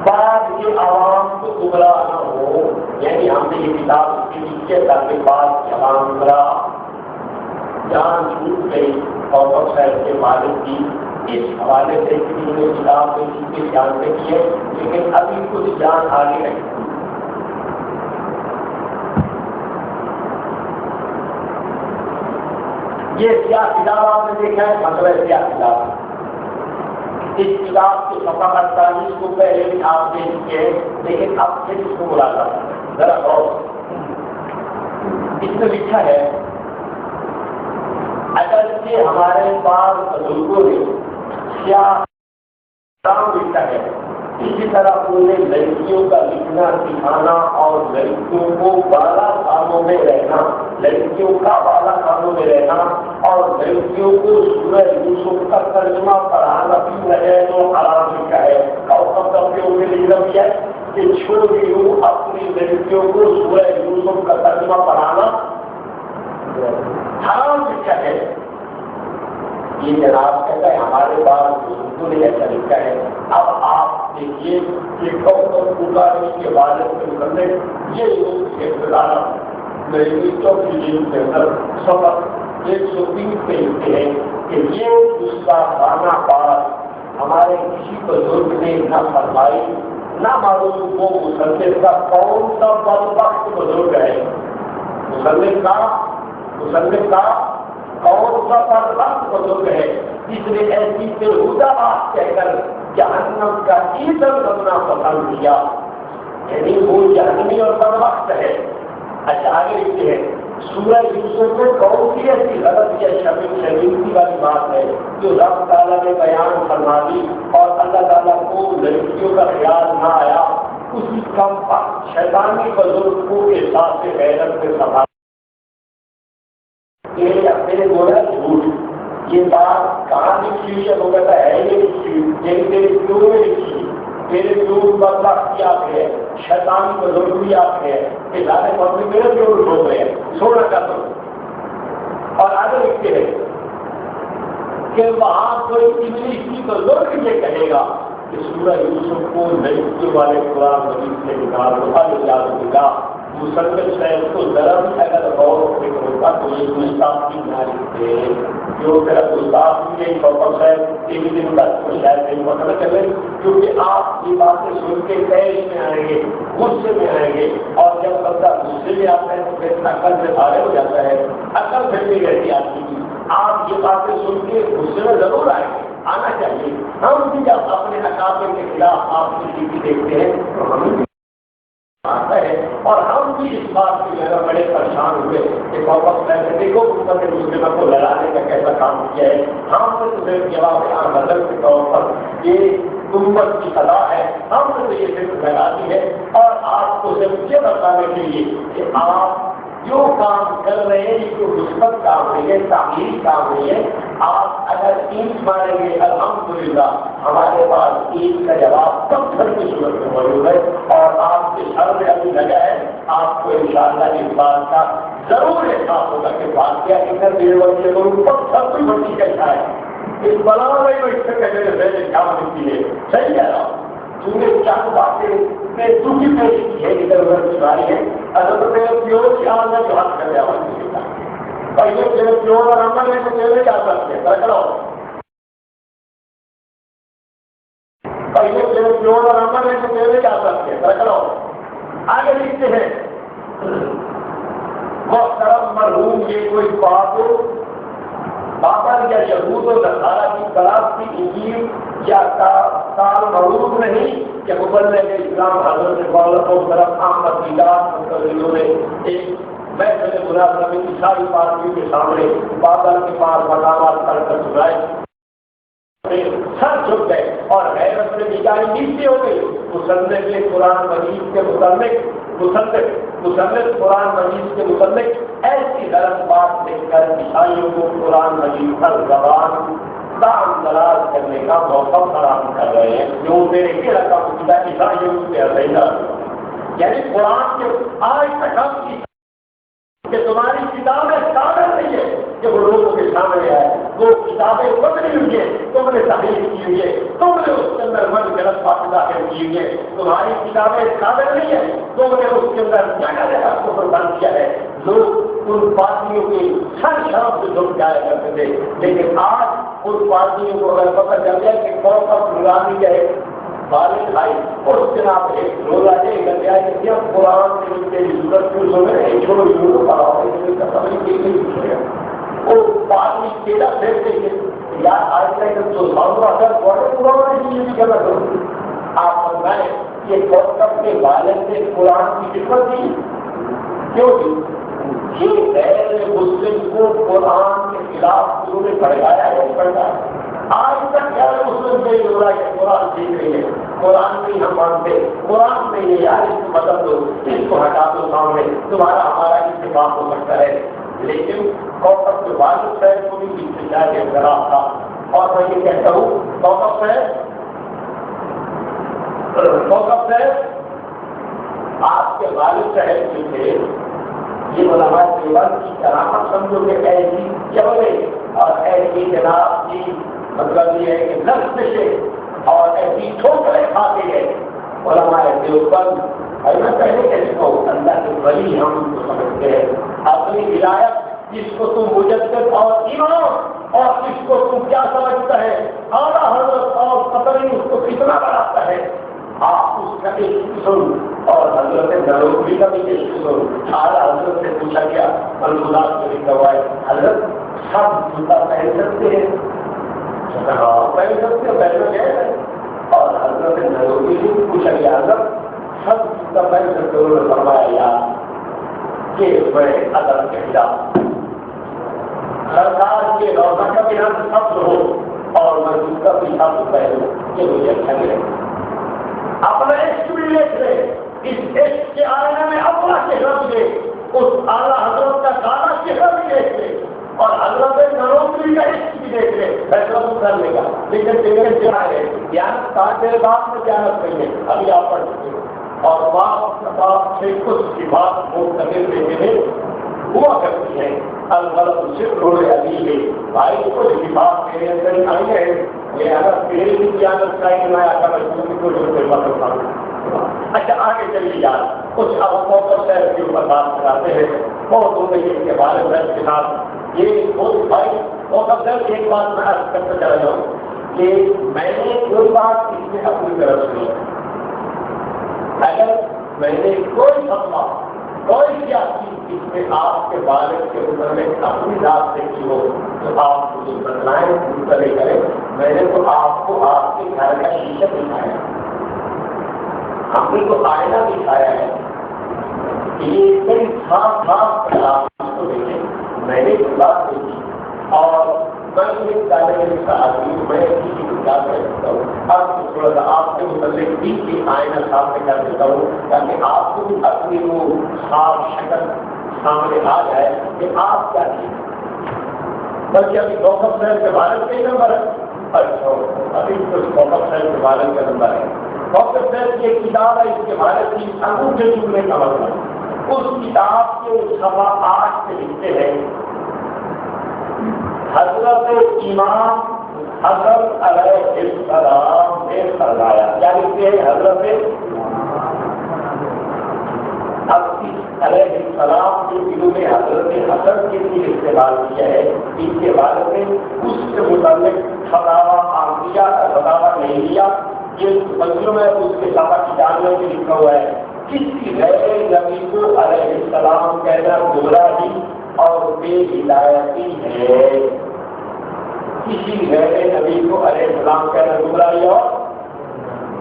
بات یہ عوام کو گمراہ نہ ہو، یعنی ہم نے یہ کتاب اس کے نیچے تاکہ بات کی عوام گمراہ جان چھوٹ گئی اور صاحب کے مالک کی اس حوالے سے کہ انہوں نے کتاب میں چیزیں جانتے کی ہے، لیکن ابھی کچھ جان آگے نہیں. یہ سیاہ کتاب آپ نے دیکھا ہے، مطلب سیاہ کتاب. اس کتاب کے صفحہ 48 کو پہلے بھی آپ دیکھ چکے ہیں، لیکن اب پھر اس کو ملاقہ ذرا غور. اس میں لکھا ہے اگرچہ ہمارے پاس بزرگوں نے سیاہ کام لکھا ہے، اسی طرح انہیں لڑکیوں کا لکھنا سکھانا اور لڑکیوں کو بالا کاموں میں رہنا، لڑکیوں کا بالا کاموں میں رہنا اور لڑکیوں کو سورہ یوسف کا ترجمہ پڑھانا بھی رہے تو حرام لکھا ہے. اور سب لڑکیوں میں لکھنا بھی ہے کہ چھوڑیوں اپنی لڑکیوں کو سورہ یوسف کا ترجمہ پڑھانا حرام لکھا ہے. یہ جناب کہتا ہے ہمارے پاس بزرگوں نے ایسا لکھا ہے. اب آپ دیکھیے کہ کون پکارنے کے بارے میں متعلق یہ لوگ ابتدانا میری چوتھی جلد کے اندر سبق 120 پہ لکھتے ہیں کہ یہ اس کا خانہ پاس ہمارے کسی بزرگ نے نہ فرمائی، نہ معلوم وہ مصنف کا کون سا بدبخت بزرگ ہے. مصنف کا کون سا بدبخت بزرگ ہے جس نے ایسی بےہودہ بات کہہ کر جہنم کا ایندھن بننا پسند کیا. یعنی وہ جہنمی اور بدبخت ہے. اچھا آگے لکھتے ہیں سورہ یوسف میں کون سی ایسی غلط یا شرمندگی والی بات ہے جو رب تعالیٰ نے بیان فرما دی اور اللہ تعالیٰ کو لڑکیوں کا خیال نہ آیا. اسی کم شیطانی بزرگوں کے ساتھ سے غیرت سے سفا میرے بولا جھوٹ. یہ بات کہاں لکھی ہوئی ہے وہ کہتا ہے یہ لکھی ہوئی میرے پیو میں لکھی، میرے پیو بدبخت کیا ہے، شیطانی بزرگ بھی آپ ہے کہ زیادہ پبلی میرے پیو ہو گئے سونا کا تو. اور آگے لکھتے ہیں کہ وہاں کوئی انگلش کی بزرگ یہ کہے گا کہ سورہ یوسف کو لڑکیوں والے قرآن مجید سے نکال دو. مسلم شہر کو ذرا بھی اگر غور و فکر ہوتا تو یہ گستاخی نہ لکھتے. جو میرا گستاخی ہے بابا صاحب ایک دن تک کو شاید نہیں پتہ نہ چلے، کیونکہ آپ یہ باتیں سن کے تیش میں آئیں گے، غصے میں آئیں گے، اور جب بندہ غصے میں آتا ہے تو پھر عقل سے بھارے ہو جاتا ہے. عقل پھر نہیں رہتی آدمی کی. آپ یہ باتیں سن کے غصے میں ضرور آئیں گے، آنا چاہیے. ہم بھی جب اپنے اقابے کے خلاف آپ کی ڈیوٹی دیکھتے ہیں تو ہمیں آتا ہے اور ہم بھی اس بات کی جگہ بڑے پریشان ہوئے کہ واپس میں دیکھو حکومت نے مسلموں کو لڑانے کا کیسا کام کیا ہے. ہم نے تمہیں جواب بدل کے طور پر یہ امت کی سزا ہے، ہم نے تو یہ فکر لگا دی ہے. اور آپ کو صرف یہ بتانے کے لیے کہ آپ جو کام کر رہے ہیں یہ کوئی مثبت کام نہیں ہے، تعمیری کام نہیں ہے. آپ اگر اینٹ ماریں گے الحمدللہ ہمارے پاس اینٹ کا جواب پتھر کی صورت میں موجود ہے اور آپ کے سر میں ابھی لگا ہے. آپ کو انشاءاللہ اس بات کا ضرور احساس ہوگا کہ واقعہ اتنا دیر بچے لوگ پتھر کوئی بچی کیسا ہے. اس بلا رہی وہ اس سے کہنے سے کام ملتی ہے. صحیح کہہ رہا ہوں. چونکہ چند باتیں میں دکھی پیش کی ہے ادھر ادھر کی باری ہے. اگر تو میرے پیور خیال میں جو ہاتھ کر دیا پہلے میرے پیور اور امن ہے تو میرے کیا سکتے ہیں رکھ لو. پہلے میرے پیور اور امن ہے تو میرے کیا سکتے ہیں رکھ لو. آگے لکھتے ہیں محترم مرحوم یہ کوئی بات ہو بابر یا یہود و نصارہ کی کلاس کی انجیل یا کال معروف نہیں کہ مبلغ اسلام حضرت مولانا محترم احمد دیدار منتظروں نے ایک محفل مناظرہ میں عیسائی پادریوں کے سامنے بابر کے پاس مقامات پڑھ کر سنائے. سر جھک گئے اور غیرت میں بیچاری نیچے ہو گئی. مصنف قرآن مجید کے مصنف قرآن مجید کے متعلق ایسی غلط بات لکھ کر عیسائیوں کو قرآن مجید پر زبان دام دراز کرنے کا موقع فراہم کر رہے ہیں. جو میرے یہ رقم عیسائیوں کے علیحدہ یعنی قرآن کے آج تک ہم کہ تمہاری کتابیں قابل نہیں ہے کہ وہ لوگوں کے سامنے آئے. وہ کتابیں بدلی ہوئی ہیں, تم نے تحریر کی ہوئی ہے, تم نے اس کے اندر من غلط بات داخل کی ہوئی ہے. تمہاری کتابیں قابل نہیں ہے, تم نے اس کے اندر جگہ جگہ کو پردان کیا ہے. لوگ ان پارٹیوں کے سر شرم سے جھک جایا کرتے تھے, لیکن آج ان پارٹیوں کو اگر پتہ چل گیا کہ کون سا پروگرام ہے بارش آئی اور اس کے نام ایک روزہ یہ کر دیا کہ جب قرآن کے ضرورت کی سمے چھوڑو ضرور پڑھاؤ اور پانی کیلا پھیرتے ہیں یا آج تک تو اگر غلط ہو آپ بتائیں کہ کوکب کے والد نے قرآن کی خدمت دی کیوں دی؟ یہ غیر مسلم کو قرآن کے خلاف شروع میں بھڑکایا ہے پڑھتا ہے. آج تک غیر مسلم سے یہ ہو رہا ہے کہ قرآن سیکھ رہی ہے, قرآن نہیں ہم مانتے, قرآن نہیں ہے یار اس کو بدل دو, اس کو ہٹا دو سامنے, تمہارا ہمارا اتفاق ہو سکتا ہے. لیکن کوکب کے والد صاحب کو بھی پیچھے جا کے خراب تھا. اور میں یہ کہتا ہوں کوکب صاحب آپ کے والد صاحب جو تھے یہ علماء دیوبند کی کرامت سمجھو کہ ایسی چولے اور ایسی جناب کی مطلب یہ ہے کہ نفس سے اور ایسی ٹھوکریں کھاتے ہیں علماء دیوبند. اور میں پہلے کہتے کو اللہ کے ولی ہم ان کو سمجھتے ہیں. اپنی ولایت جس کو تم مجدد اور امام اور جس کو تم کیا سمجھتا ہے اعلیٰ حضرت اور قطری اس کو کتنا بڑھاتا ہے, آپ اس کا ایک قسم اور حضرت نروبی کا بھی ایک قسم. اعلیٰ حضرت سے پوچھا گیا ملکوزات میں لکھا ہوا ہے حضرت سب جوتا پہن سکتے ہیں, پہن سکتے ہو پہلے گئے. اور حضرت نروبی سے پوچھا گیا حضرت سب جوتا پہن سکتے ہو, نے فرمایا یار کہ بڑے ادب کے خلاف سرکار کے روزہ کا بھی ہم سب ہو اور میں جوتا بھی سب پہنوں یہ مجھے اچھا لگے. اپنا عشق بھی دیکھ لے, اس عشق کے آئینے میں اپنا چہرہ بھی دیکھ, اس اعلیٰ حضرت کا کالا چہرہ بھی دیکھ لے اور حضرت نروبی کا عشق بھی دیکھ لے, فیصلہ تو کر لے گا. لیکن تیرے چاہ ہے دیانت کا تیرے باپ میں دیانت نہیں ہے, ابھی آپ پڑھ چکے اور باپ سے کچھ کی بات مختلف دیکھنے ہوا کرتی ہے. الغلط صرف روڑے علی ہے بھائی کچھ بھی بات میرے اندر آئی ہے, یہ اگر میرے بھی دیانت کا ہی نیا کر اچھا آگے چلیے یار کچھ اب فوکس ہے کے اوپر بات کراتے ہیں. بہت ہو گئی کے بارے میں کے ساتھ یہ بہت بھائی فوکس ہے. ایک بات میں عرض کرتا چلا جاؤں کہ میں نے کوئی بات اس میں اپنی طرف سنی, اگر میں نے کوئی فتویٰ کوئی سیاسی اس میں آپ کے والد کے اوپر میں اپنی ذات سے کی ہو تو آپ مجھے بتلائیں, مطلع کریں. میں نے تو آپ کو آپ کے گھر کا شیشہ دکھایا, ہم نے تو آئینہ دکھایا ہے. یہ کئی صاف آپ کو دیکھیں, میں نے بات دیکھی اور میں ایک طالب کا آدمی میں کسی کو کیا کر سکتا ہوں. اب تھوڑا سا آپ کے متعلق بھی آئینہ سامنے کر دیتا ہوں تاکہ آپ کو بھی اپنی وہ صاف شکل سامنے آ جائے کہ آپ کیا چیز. بلکہ ابھی کوکب صاحب کے والد کا ہی نمبر ہے. اچھا ابھی کچھ کوکب صاحب کے والد کا نمبر ہے. کوکب صاحب کی ایک کتاب ہے, اس کے والد کی انگوٹھے چومنے کا مطلب. اس کتاب کے صفحہ 8 سے لکھتے ہیں حضرت امام حضرت علیہ السلام نے فرمایا, کیا لکھتے ہیں حضرت علیہ السلام جو انہوں نے حضرت حسن کے لیے استعمال کیا ہے, ان کے بارے میں اس کے متعلق فتاوی عاملیہ فتاوی نہیہ یہ بچوں میں اس کے صفحہ کی جاننے میں لکھا ہوا ہے. کسی غیر نبی کو علیہ السلام کہنا گمراہی اور بے ہدایتی ہے. کسی غیر نبی کو علیہ السلام کہنا گمراہی اور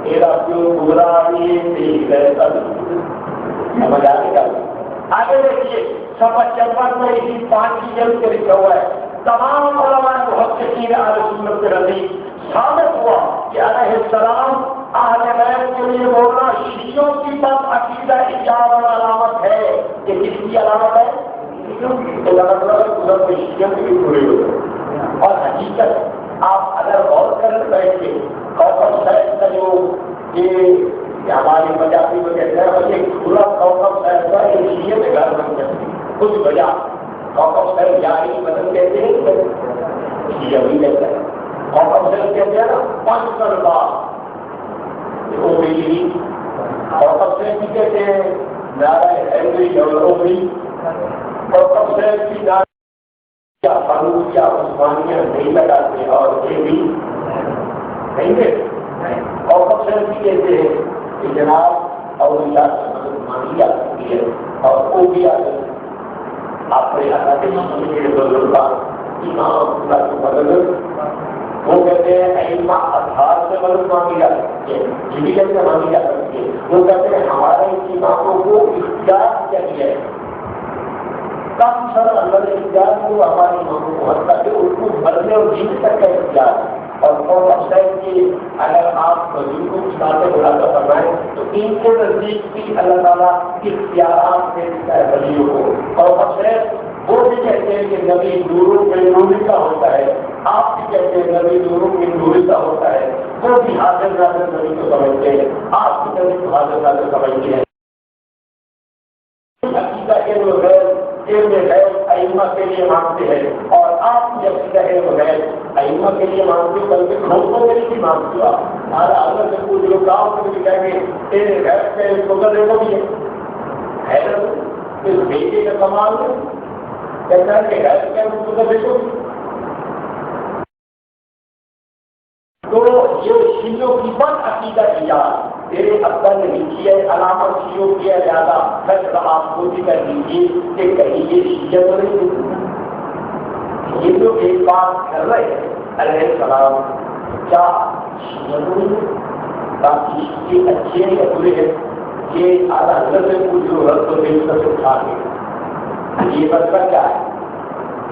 میرا کیوں گمراہی بے ہدایت سمجھ آنے کا. آگے دیکھیے صفحہ 54 میں اسی 5 کی جلد کے لکھا ہوا ہے. تمام علماء محققین اہل سنت کے نزدیک ثابت ہوا کہ علیہ السلام اہل بیت کے لیے بولنا شیعوں کی بات عقیدہ ایجاد اور علامت ہے. یہ کس کی علامت ہے؟ اور حقیقت آپ اگر غور کر بیٹھ کے کوکب صاحب کا جو یہ ہماری پنجابی میں کہتے ہیں ایک پورا کوکب صاحب کا ایک شیعہ میں گھر بن جاتی کچھ وجہ کوکب صاحب جاری بدل کہتے ہیں شیعہ بھی کہتے ہیں. کوکب صاحب کہتے ہیں نا 500 بار وہ بھی کوکب صاحب بھی کہتے ہیں نعرہ حیدری اور اوبری. کوکب صاحب کی نعرہ فاروق یا عثمانیہ نہیں لگاتے اور یہ بھی نہیں ہے. کوکب صاحب بھی کہتے ہیں کہ جناب اولیاء سے مدد مانگی جا سکتی ہے اور وہ بھی آپ نے اللہ کے مسئلے بزرگا امام اللہ کی مدد وہ کہتے ہیں ائمہ اطہار سے مدد مانگی جا سکتی ہے جبیت سے مانگی جا سکتی ہے. وہ کہتے ہیں ہمارے اماموں کو اختیار کیا گیا ہے کافی سارا اللہ نے اختیار کو ہمارے اماموں کو حتیٰ کہ ان کو مرنے اور جینے تک کا اختیار. اور کوکب صاحب کی اگر آپ وزیر کو اس بات سے خلاصہ فرمائیں تو ان کے نزدیک بھی اللہ تعالیٰ اختیارات دے دیتا ہے ولیوں کو. کوکب صاحب وہ بھی کہتے ہیں کہ نبی نوروں میں نوری کا ہوتا ہے. آپ بھی کہتے ہیں نبی نوروں میں نوری کا ہوتا ہے. وہ بھی حاضر ناظر نبی کو سمجھتے ہیں. آپ بھی نبی کو حاضر ناظر سمجھتے ہیں. عقیدہ علم غیر ائمہ کے لیے مانگتے ہیں اور آپ کی عقیدہ علم غیر ائمہ کے لیے مانگتے ہو بلکہ دوستوں کے لیے بھی مانگتے ہو. ہمارا حضرت سے پوچھ لو گاؤں میں بھی کہیں گے تیرے غیر کا شکر دیکھو بھی ہے اس بیٹے کا کمال ہے کہتا ہے کہ غیر کا شکر دیکھو. تو یہ شیعوں کی بات عقیدہ ایجاد تیرے ابا نے لکھی ہے علامت شیعوں کی ہے زیادہ فیصلہ آپ کو بھی کر دیجیے کہ کہیں یہ شیعہ تو نہیں. یہ جو ایک بات کر رہے ہیں علیہ السلام کیا شیعہ تو نہیں باقی یہ اچھے ہیں یا برے ہیں یہ اعلیٰ حضرت سے پوچھ لو رد کو دیکھ کر اٹھا کے یہ مسئلہ کیا ہے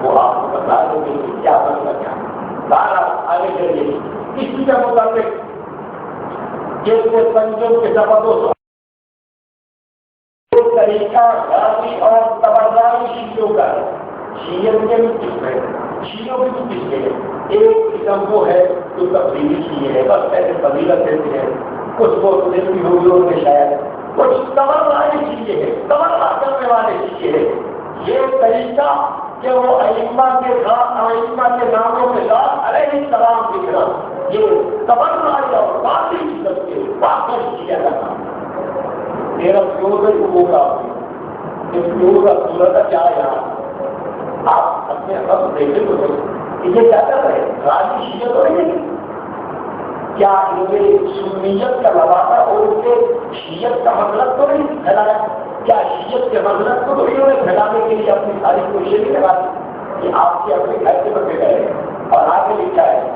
وہ آپ کو بتا دیں گے کہ کیا مسئلہ کیا ہے. بارہ آگے چلیے اسی کا مطابق جیسے پنجوں کے سبب طریقہ غازی اور تبرداری شیعوں کا ہے. شیعت کے بھی قسم ہے شیعوں کی بھی قسمیں ہیں. ایک قسم وہ ہے جو تبدیلی شیعہ ہے بس ایسے فضیلت دیتے ہیں کچھ وہ بھی ہوگی میں شاید کچھ تبرداری شیعہ ہے تبردہ کرنے والے شیعہ ہے. یہ طریقہ کہ وہ ائمہ کے ساتھ ائمہ کے ناموں کے ساتھ علیہ السلام لکھنا یہ تبرداری اور باطل قسم کے واقع شیعہ کا کام ہے. میرا فیوز ہے وہ کام اس فیوز کا صورت کیا یہاں آپ اپنے حق دیکھیں تو یہ کیا کر رہے ہیں راجی شیعہ تو نہیں ہے کیا ان کے سنیت کا لبادہ اور ان کے شیعت کا مطلب تو نہیں پھیلایا کیا شیعت کے مطلب کو تو انہوں نے پھیلانے کے لیے اپنی ساری کوششیں نہیں لگا دی کہ آپ کے اپنے گھر سے بچے گئے اور آگے لکھا ہے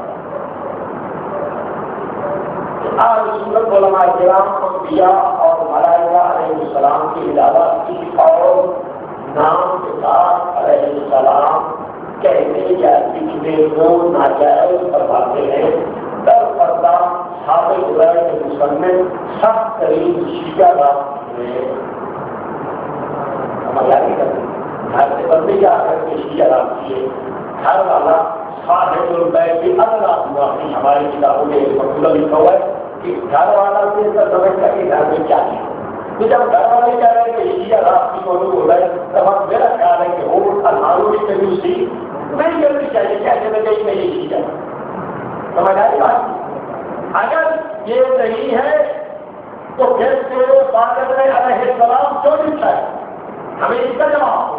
آج سورت علماء کرام انبیاء اور ملائکہ علیہ السلام کی علاوہ کسی اور نام کے ساتھ علیہ السلام کہنے یا لکھنے کو ناجائز کرواتے ہیں. در پردہ ثابت ہوا ہے کہ مسلمان سخت ترین شیعہ رات میں سمجھ آ نہیں کرتے گھر سے بندے جا کر کے شیعہ رات کیے گھر والا صاحب البیت کی اللہ ہوا ہماری کتابوں میں ایک مقولہ لکھا ہوا ہے کہ گھر والا سے سمجھتا کہ گھر میں کیا ہے. تو جب گھر والے کہہ رہے ہیں کہ شیعہ رات کی موضوع ہو رہا ہے تب ہم میرا خیال ہے کہ وہ الماروں کی کنجوسی نہیں کرنی چاہیے کیا جگہ گئی میں یہ شیعہ سمجھ آئی بات. اگر یہ نہیں ہے تو پھر تیرے فاطر نے علیہ السلام کیوں لکھا ہے ہمیں اس کا جواب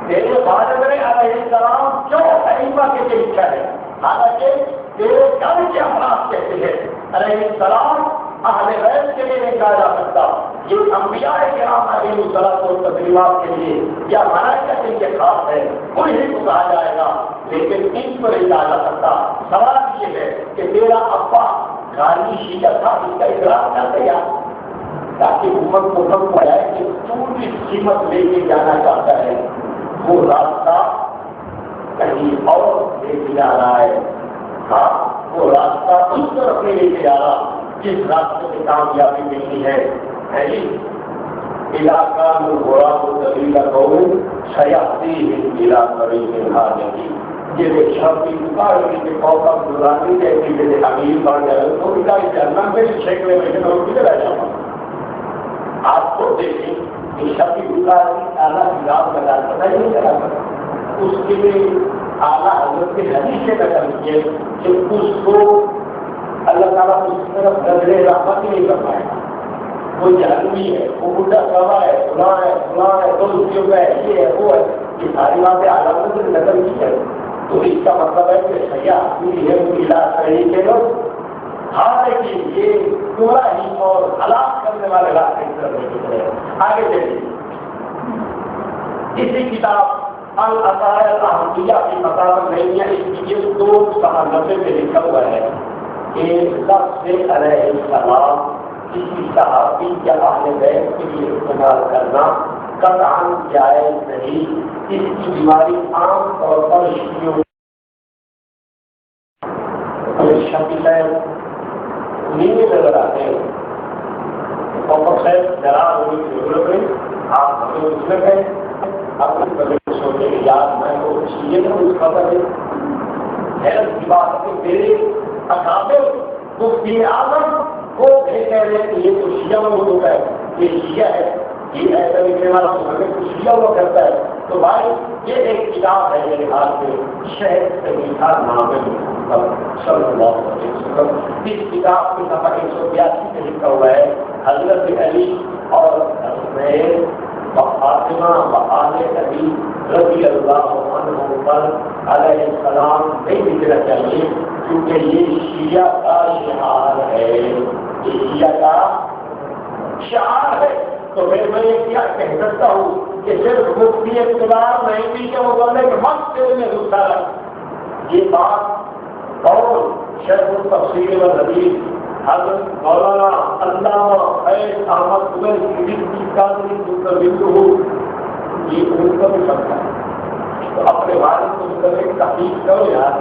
تیرے فاطر نے علیہ السلام کیوں ائمہ کے لیے لکھا ہے. حالانکہ تیرے گھر کے افراد کہتے ہیں علیہ السلام اہل بیت کے لیے نہیں کہا جا سکتا یہ انبیاء کرام علیہ الصلوۃ والتسلیمات کے لیے یا ملائکہ کے لیے خاص ہے انہیں کو کہا جائے گا لیکن ان کو نہیں کہا جا سکتا. سوال یہ ہے کہ تیرا ابا غازی شیعہ تھا اس کا اقرار کر دیا تاکہ امت کو سب کو آئے کہ تو جس قیمت لے کے جانا چاہتا ہے وہ راستہ کہیں اور لے کے جا رہا ہے. ہاں وہ راستہ اس طرف نہیں لے کے جا رہا جس راستے سے کامیابی ملنی ہے. علاقہ میں گھوڑا کو طویل قوم سیاحتی علاقہ میں یہ شب کی دکان کے پودا گزارنے کے امیر بن جائے تو ان کا جنم میں چھیکنے میں اور کدھر آ جاؤں. آپ کو دیکھیں کہ شب کی دکان کی اعلیٰ خلاف لگا پتہ ہی نہیں چلا. اس کے لیے اعلیٰ حضرت کے حدیث سے نقل کیے کہ اس کو اللہ تعالیٰ اس طرف نظر رحمت ہی نہیں کر پائے گا. وہ جہنمی ہے, وہ بڈھا سوا ہے, فلاں ہے, تو اس کا ہے, یہ ہے, وہ ہے, یہ ساری باتیں اعلیٰ حضرت سے نقل کی ہے. تو اس کا مطلب ہے کہ سیاح ہے علاج کرنے کے لوگ حالانکہ یہ گمراہی اور ہلاک کرنے والے راستے کی طرف لے کے آگے چلیے. اسی کتاب العطایا الاحمدیہ کی مطابق نہیں ہے, اس کی یہ 290 میں لکھا ہوا ہے کہ لفظ علیہ السلام کسی صحابی یا اہل بیت کے لیے استعمال کرنا قطعاً جائز نہیں. اس کی بیماری عام طور پر شیعوں شکل نیمے نظر آتے ہیں. محمد صاحب ذرا ہونے کی ضرورت ہے, آپ ہمیں اس میں گئے اپنے بڑے سوچے کہ یاد میں وہ چیزیں تو اس خبر ہے حیرت کی بات ہے کہ میرے اکابر مفتی اعظم وہ کہہ رہے ہیں کہ یہ تو شیعہ میں ہوتا ہے, یہ شیعہ ہے, یہ ایسا لکھنے والا ہمیں کچھ شیعہ ہوا کرتا ہے. تو بھائی یہ ایک کتاب ہے میرے ہاتھ میں, شہر سے میٹھا نام صلی اللہ علیہ وسلم. اس کتاب کی صفحہ 182 میں لکھا ہوا ہے حضرت علی اور حسین فاطمہ آل علی رضی اللہ عنہ پر علیہ السلام نہیں لکھنا چاہیے کیونکہ یہ شیعہ کا شعار ہے, یہ شیعہ کا شعار ہے. تو پھر میں یہ کیا کہہ سکتا ہوں کہ صرف مفتی اقتدار نہیں بھی کہ وہ بولے کہ وقت سے انہیں دوسرا رکھ. یہ بات اور شیخ التفسیر والحدیث حضرت مولانا علامہ فیض احمد کی قادری ہو یہ ان کو بھی سمجھا. تو اپنے والد کو متعلق تحقیق کرو یار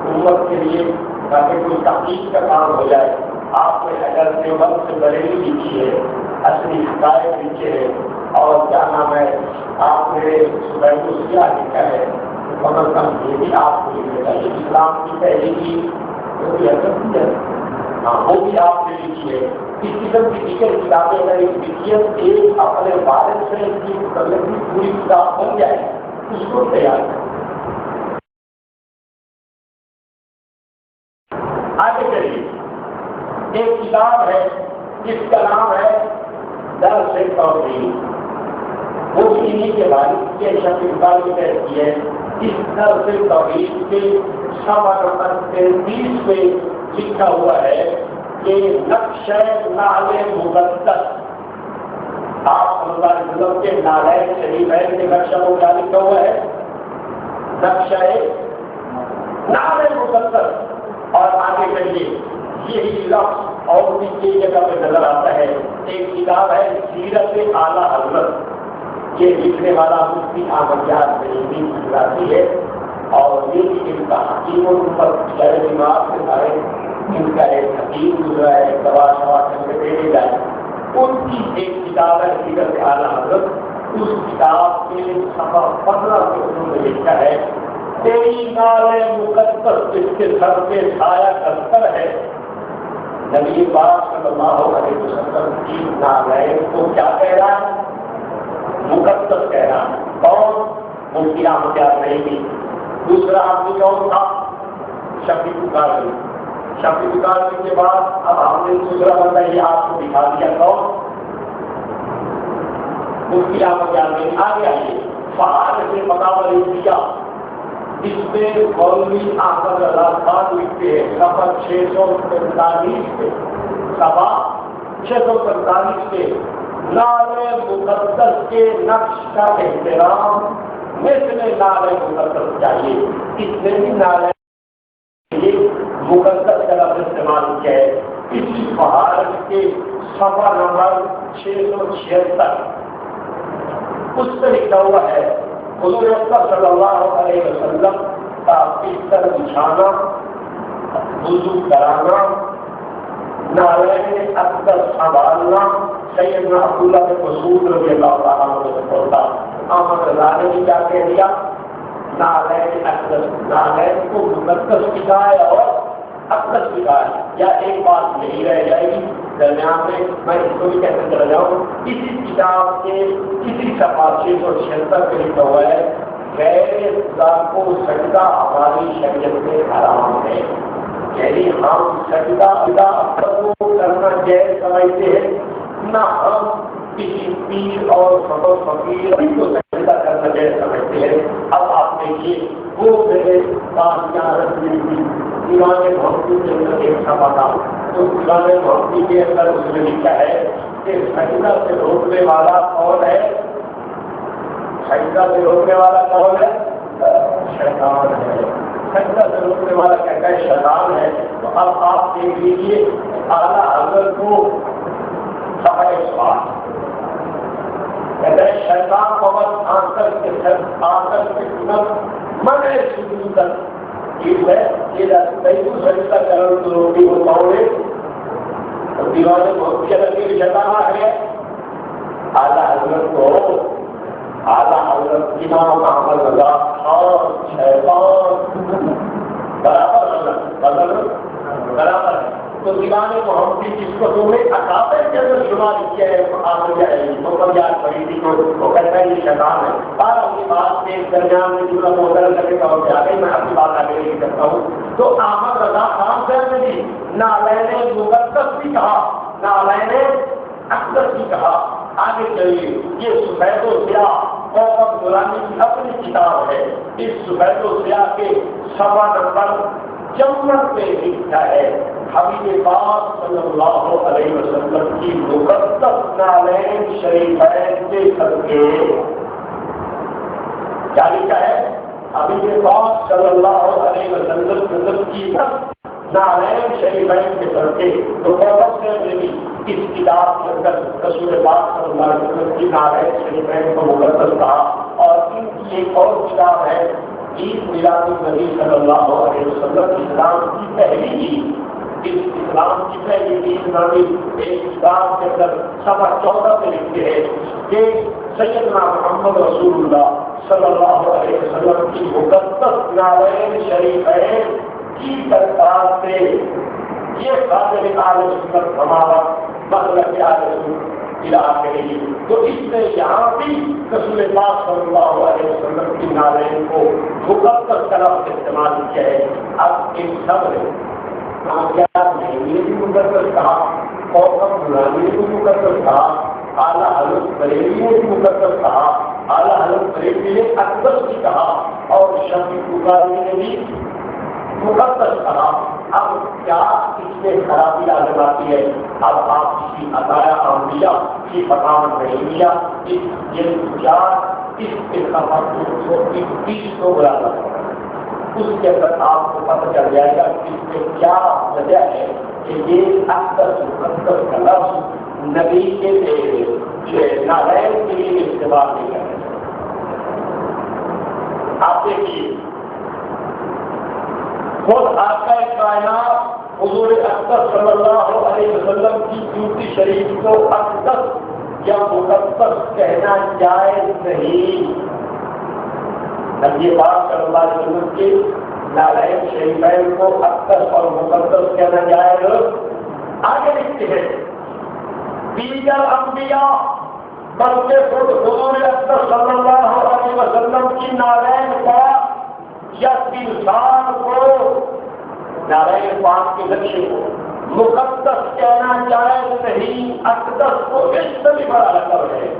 امت کے لیے تاکہ کوئی تحقیق کا کام ہو جائے. آپ نے اگر دیوبند سے بریلی لکھی ہے, اصلی حقائق لکھے ہے, اور کیا نام ہے آپ نے صبح کو سیاہ لکھا ہے, مطلب یہ بھی آپ کو لکھنا چاہیے. اسلام کی پہلی کی وہ بھی حضرت ہے, ہاں وہ بھی آپ نے لکھی ہے. اس قسم کی دیگر کتابیں اگر ایک اپنے والد سے اس کی متعلق پوری کتاب بن جائے اس کو تیار کریں. آگے چلیے, ایک کتاب ہے جس کا نام ہے درس توحید. وہ انہی کے والد کے شخص کی کہتی ہے. اس درس توحید کے صفحہ نمبر 33 میں لکھا ہوا ہے کہ نقشہ نعل مقدس, آپ صلی اللہ علیہ وسلم کے نالین شریفین کے نقشہ کو کیا لکھا ہوا ہے؟ نقشہ نعل مقدس. اور آگے چلیے یہی لفظ اور بھی کئی جگہ پہ نظر آتا ہے. ایک کتاب ہے سیرت اعلیٰ حضرت, یہ لکھنے والا مفتی احمد یار سلیمی گجراتی ہے, اور یہ بھی ان کا حکیموں پر دماغ سے سارے ان کا ایک حکیم گزرا ہے, دوا شوا کر کے دے جائے. ان کی ایک کتاب ہے سیرت اعلیٰ حضرت. اس کتاب کے صفحہ 15 میں لکھا ہے تیری نال مقدس اس کے سر پہ سایہ کر ہے. نبی پاک صلی اللہ علیہ وسلم کی نالین کو کیا کہہ رہا ہے؟ مقدس کہہ رہا ہے. اور مفتی احمد یار نہیں. دوسرا آدمی کون تھا؟ شفیع بخاری. شفیع بخاری کے بعد اب ہم نے دوسرا بندہ یہ آپ کو دکھا دیا کون؟ مفتی احمد یار نہیں. آگے آئیے فعال سے مقابلہ کیا. اس میں مولوی احمد اللہ خان لکھتے ہیں صفحہ 645 پہ, صفحہ 645 پہ نعل مقدس کے نقش کا احترام مثل نعل مقدس چاہیے. اس نے بھی نعل مقدس کا لفظ استعمال کیا ہے. اسی پہاڑ کے صفحہ نمبر 676 اس پہ لکھا ہوا ہے حضور اکبر صلی اللہ علیہ وسلم کا بستر بچھانا وضو کرانا، نالین اقدس سنبھالنا، سیدنا عبداللہ بن مسعود رضی اللہ تعالیٰ عنہ سے پڑھتا احمد رضا نے بھی کیا کہہ دیا، نالین اقدس، نالین کو مقدس لکھا ہے اور اقدس لکھا ہے، یا ایک بات نہیں رہ جائے گی درمیان میں اس کو بھی کہتے چلا جاؤں، اسی کتاب کے کسی صفحہ 676 پہ لکھا ہوا ہے غیر خدا کو سجدہ ہماری شریعت میں حرام ہے، یعنی ہم سجدہ کرنا جائز سمجھتے ہیں، نہ ہم کسی پیر اور فقیر کو سجدہ کرنا جائز سمجھتے ہیں۔ اب آپ دیکھیے وہ میرے پاس یہاں رکھی تھی دیوان محمدی کے اندر ایک چھپا تھا، تو دیوان محمدی کے اندر اس میں لکھا ہے کہ سجدہ سے روکنے والا کون ہے، سجدہ سے روکنے والا کون ہے، شیطان ہے، سجدہ سے روکنے والا کہتا ہے شیطان ہے۔ تو اب آپ دیکھ لیجیے اعلیٰ حضرت کو صحابہ سوال کہتے ہیں شیطان کو بس آنکر کے من سجود ٹھیک ہے، یہ سجدہ کرن تو روٹی ہو پاؤں تو دیوانے بہت کی الگ شیطان آ گیا۔ اعلیٰ حضرت کو اعلیٰ حضرت امام احمد رضا خان شیطان برابر برابر ہے، تو دیوان محمدی جس کو تم نے اکابر کے اندر شمار کیا ہے محمد پڑھی تھی وہ کہتا ہے یہ شیطان ہے۔ بعد اپنی بات کے درمیان میں جملہ محترم کرنے کا وقت آ گئی، میں اپنی بات آگے نہیں کرتا ہوں۔ تو احمد رضا خان صاحب نے بھی نالین مقدس بھی کہا، نالین اقدس بھی کہا۔ آگے چلیے، یہ سفید و سیاہ اور غلامی کی اپنی کتاب ہے، اس سفید و سیاہ کے صفحہ نمبر 54 پہ لکھا ہے حبیب پاک صلی اللہ علیہ وسلم کی مقدس نالین شریفین کے صدقے، کیا لکھا ہے حبیب پاک صلی اللہ علیہ وسلم کی نالین شریفین کے صدقے۔ تو بہت سے بھی اس کتاب کے اندر رسول پاک صلی اللہ علیہ وسلم کی نالین شریفین کو مقدس کہا، اور ان کی ایک اور کتاب ہے عید میلاد النبی صلی اللہ علیہ وسلم، اسلام کی پہلی عید، اس اسلام کی پہلی عید نامی ایک کتاب کے اندر صفحہ 14 پہ لکھتے ہیں کہ سیدنا محمد رسول اللہ صلی اللہ علیہ وسلم کی مقدس نالین شریفین کی برکات سے یہ قابل عالم سنت ہمارا مسلک عالم علاقے گی۔ تو اس نے یہاں بھی رسول پاک صلی اللہ علیہ وسلم کی نالین کو مقدس کلام استعمال کیا ہے۔ اب ان سب نے کامیاب نہیں بھی مقدس کہا، اور غلامی کو مقدس کہا، اعلیٰ حضرت بریلوی نے بھی مقدس کہا، اعلیٰ حضرت بریلوی نے اقدس بھی کہا، اور شفیع بخاری نے بھی مقدس کہا۔ اب کیا اس میں خرابی لازم آتی ہے؟ اب آپ کسی عطایا انبیاء کی فتاوت رحیمیہ اس خبر 221 کو برابر ہے، اس کے اندر آپ کو پتہ چل جائے گا کہ اس میں کیا وجہ ہے کہ یہ اقدس مقدس کا لفظ نبی کے نالین کے لیے استعمال نہیں کرنا چاہیے۔ آپ دیکھیے خود آقا کائنات حضور اقدس صلی اللہ علیہ وسلم کی جوتی شریف کو اقدس یا مقدس کہنا جائز نہیں۔ نبی پاک صلی اللہ علیہ وسلم کے نالین شریفین کو اقدس اور مقدس کہنا جائز۔ آگے لکھتے ہیں دیگر انبیاء بلکہ خود حضور اقدس صلی اللہ علیہ وسلم کی نالین پاک یا انسان کو نالین پاک کے نقشے کو مقدس کہنا جائز نہیں، اقدس کو اس سے بھی بڑا لقب ہے،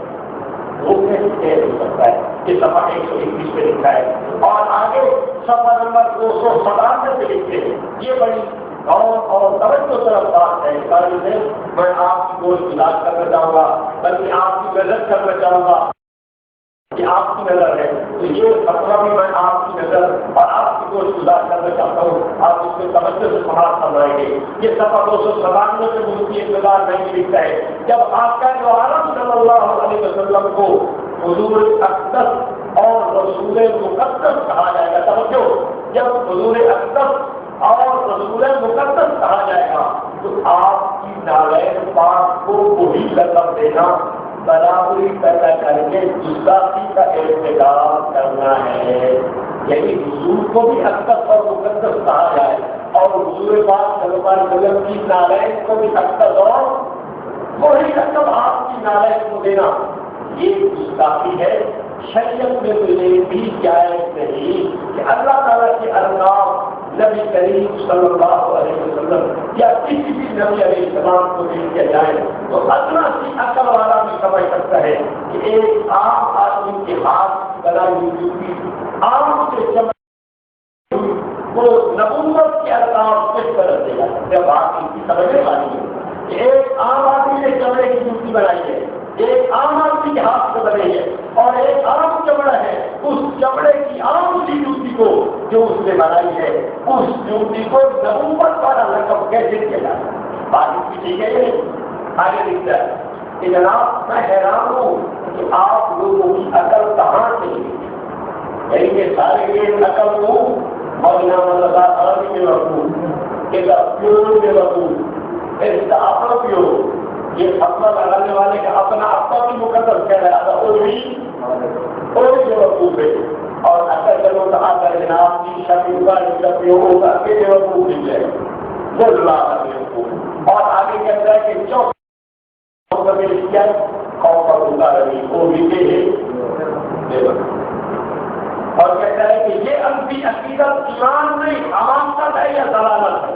وہ کیسے ہو سکتا ہے؟ یہ صفحہ 121 پہ لکھا ہے، اور آگے صفحہ نمبر 297 پہ لکھتے ہیں۔ یہ بڑی اور توجہ طرف بات ہے، قاری سے میں آپ کی گوشت علاج کرنا چاہوں گا، بلکہ آپ کی مدد کرنا چاہوں گا کہ آپ کی نظر ہے، تو یہ فتویٰ بھی میں آپ کی نظر اور آپ کی گوشت علاج کرنا چاہتا ہوں، آپ اس میں توجہ سے سماعت فرمائیں گے۔ یہ صفحہ 297 میں مفتی اقتدار نہیں لکھتا ہے، جب آپ کا جو عالم صلی اللہ علیہ وسلم کو حضور اقدس اور رسول مقدس کہا جائے گا، توجہ، جب حضور اقدس اور رسول مقدس کہا جائے گا تو آپ کی نالین پاک کو وہی لقب دینا برابری پیدا کر کے گستاخی کا ارتکاب کرنا ہے. یعنی حضور کو بھی اقدس اور مقدس کہا جائے اور حضور پاک صلی اللہ علیہ وسلم کی نالین کو بھی اقدس اور وہی لقب آپ کی نالین کو دینا یہ گستاخی ہے. شریعت میں تو یہ بھی جائز نہیں کہ اللہ تعالیٰ کے القاب نبی کریم صلی اللہ علیہ وسلم یا کسی بھی نبی علیہ السلام کو دے دیا جائے تو اتنا سی عقل والا بھی سمجھ سکتا ہے کہ ایک عام آدمی کے ہاتھ بنائی ہوئی جوتی عام سے چمڑ وہ نبوت کے القاب کس طرح دے گا. جب آپ ان کی سمجھنے والی ہے کہ ایک عام آدمی نے چمڑے کی جوتی بنائی ہے, ایک عام آدمی کے ہاتھ سے بنے ہے اور ایک عام چمڑا ہے, اس چمڑے کی عام سی جوتی کو جو اس نے بنائی ہے اس جوتی کو نبوت والا لقب کیسے دیا جاتا ہے؟ بات اس کی ٹھیک ہے یہ آگے دکھتا ہے کہ جناب میں حیران ہوں کہ آپ لوگوں کی عقل کہاں سے یعنی کہ سارے یہ عقل کو مولانا مدرسہ عربی میں وقوع ایک پیور میں وقوع ایک اپنا پیور یہ اپنا لگانے والے کا اپنا اپنا بھی مقدس کہہ رہا تھا اور جو وقوف ہے اور اگر جب کہا کر جناب کی شکل کا پیور کا کہ جو وقوف مل جائے وہ لا وقوف اور آگے کہتا ہے کہ چوک قوم کا ہوتا رہی وہ بھی ہے اور کہتا ہے کہ یہ انفی عقیدت ایمان نہیں امانت ہے یا ضلالت ہے.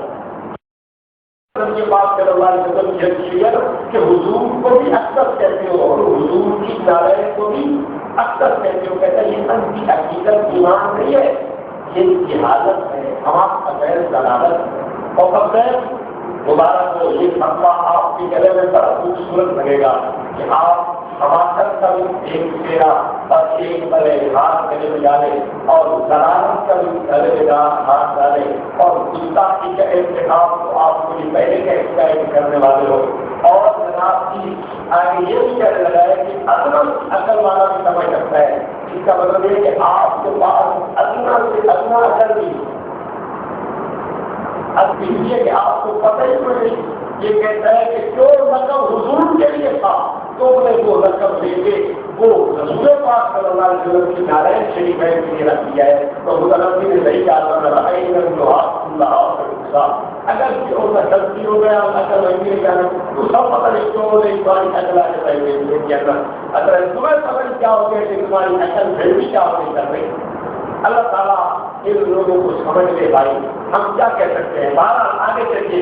یہ بات کر اللہ علیہ وسلم کی حیثیت کہ حضور کو بھی اکثر کہتے ہو اور حضور کی نالین کو بھی اکثر کہتے ہو. کہتا ہے یہ انفی عقیدت ایمان نہیں ہے یہ جہالت ہے امانت غیر ضلالت ہے. اور کب مبارک ہو یہ فتویٰ آپ کے گلے میں بڑا خوبصورت لگے گا کہ آپ حماقت کا بھی ایک چہرہ اور ایک بڑے ہاتھ گلے میں ڈالے اور ضلالت کا بھی گلے میں ہاتھ ڈالے اور گستاخی کا ارتکاب کو آپ کو پہلے کا اختیار کرنے والے ہو اور جناب کی آگے یہ بھی کہنے لگا ہے کہ ادنا عقل والا بھی سمجھ سکتا ہے. اس کا مطلب یہ کہ آپ کے پاس ادنا سے ادنا عقل بھی اب یہ کہ آپ کو پتہ ہی نہیں یہ کہتا ہے کہ جو رقم حضور کے لیے تھا تو نے وہ رقم دے کے وہ رسول پاک صلی اللہ علیہ وسلم کی نارائن شریف ہے کے لیے رکھ دیا ہے. تو خدا نبی نے صحیح کہا اگر ان کا غلطی ہو گیا اگر وہی نہیں جانا تو سب پتہ نہیں کیوں نے تمہاری عقل آ کے اگر تمہیں سمجھ کیا ہو گیا کہ تمہاری عقل پھر بھی کیا ہو نہیں کر رہی. اللہ تعالیٰ ان لوگوں کو سمجھ لے بھائی ہم کیا کہہ سکتے ہیں. بہرحال آگے چلیے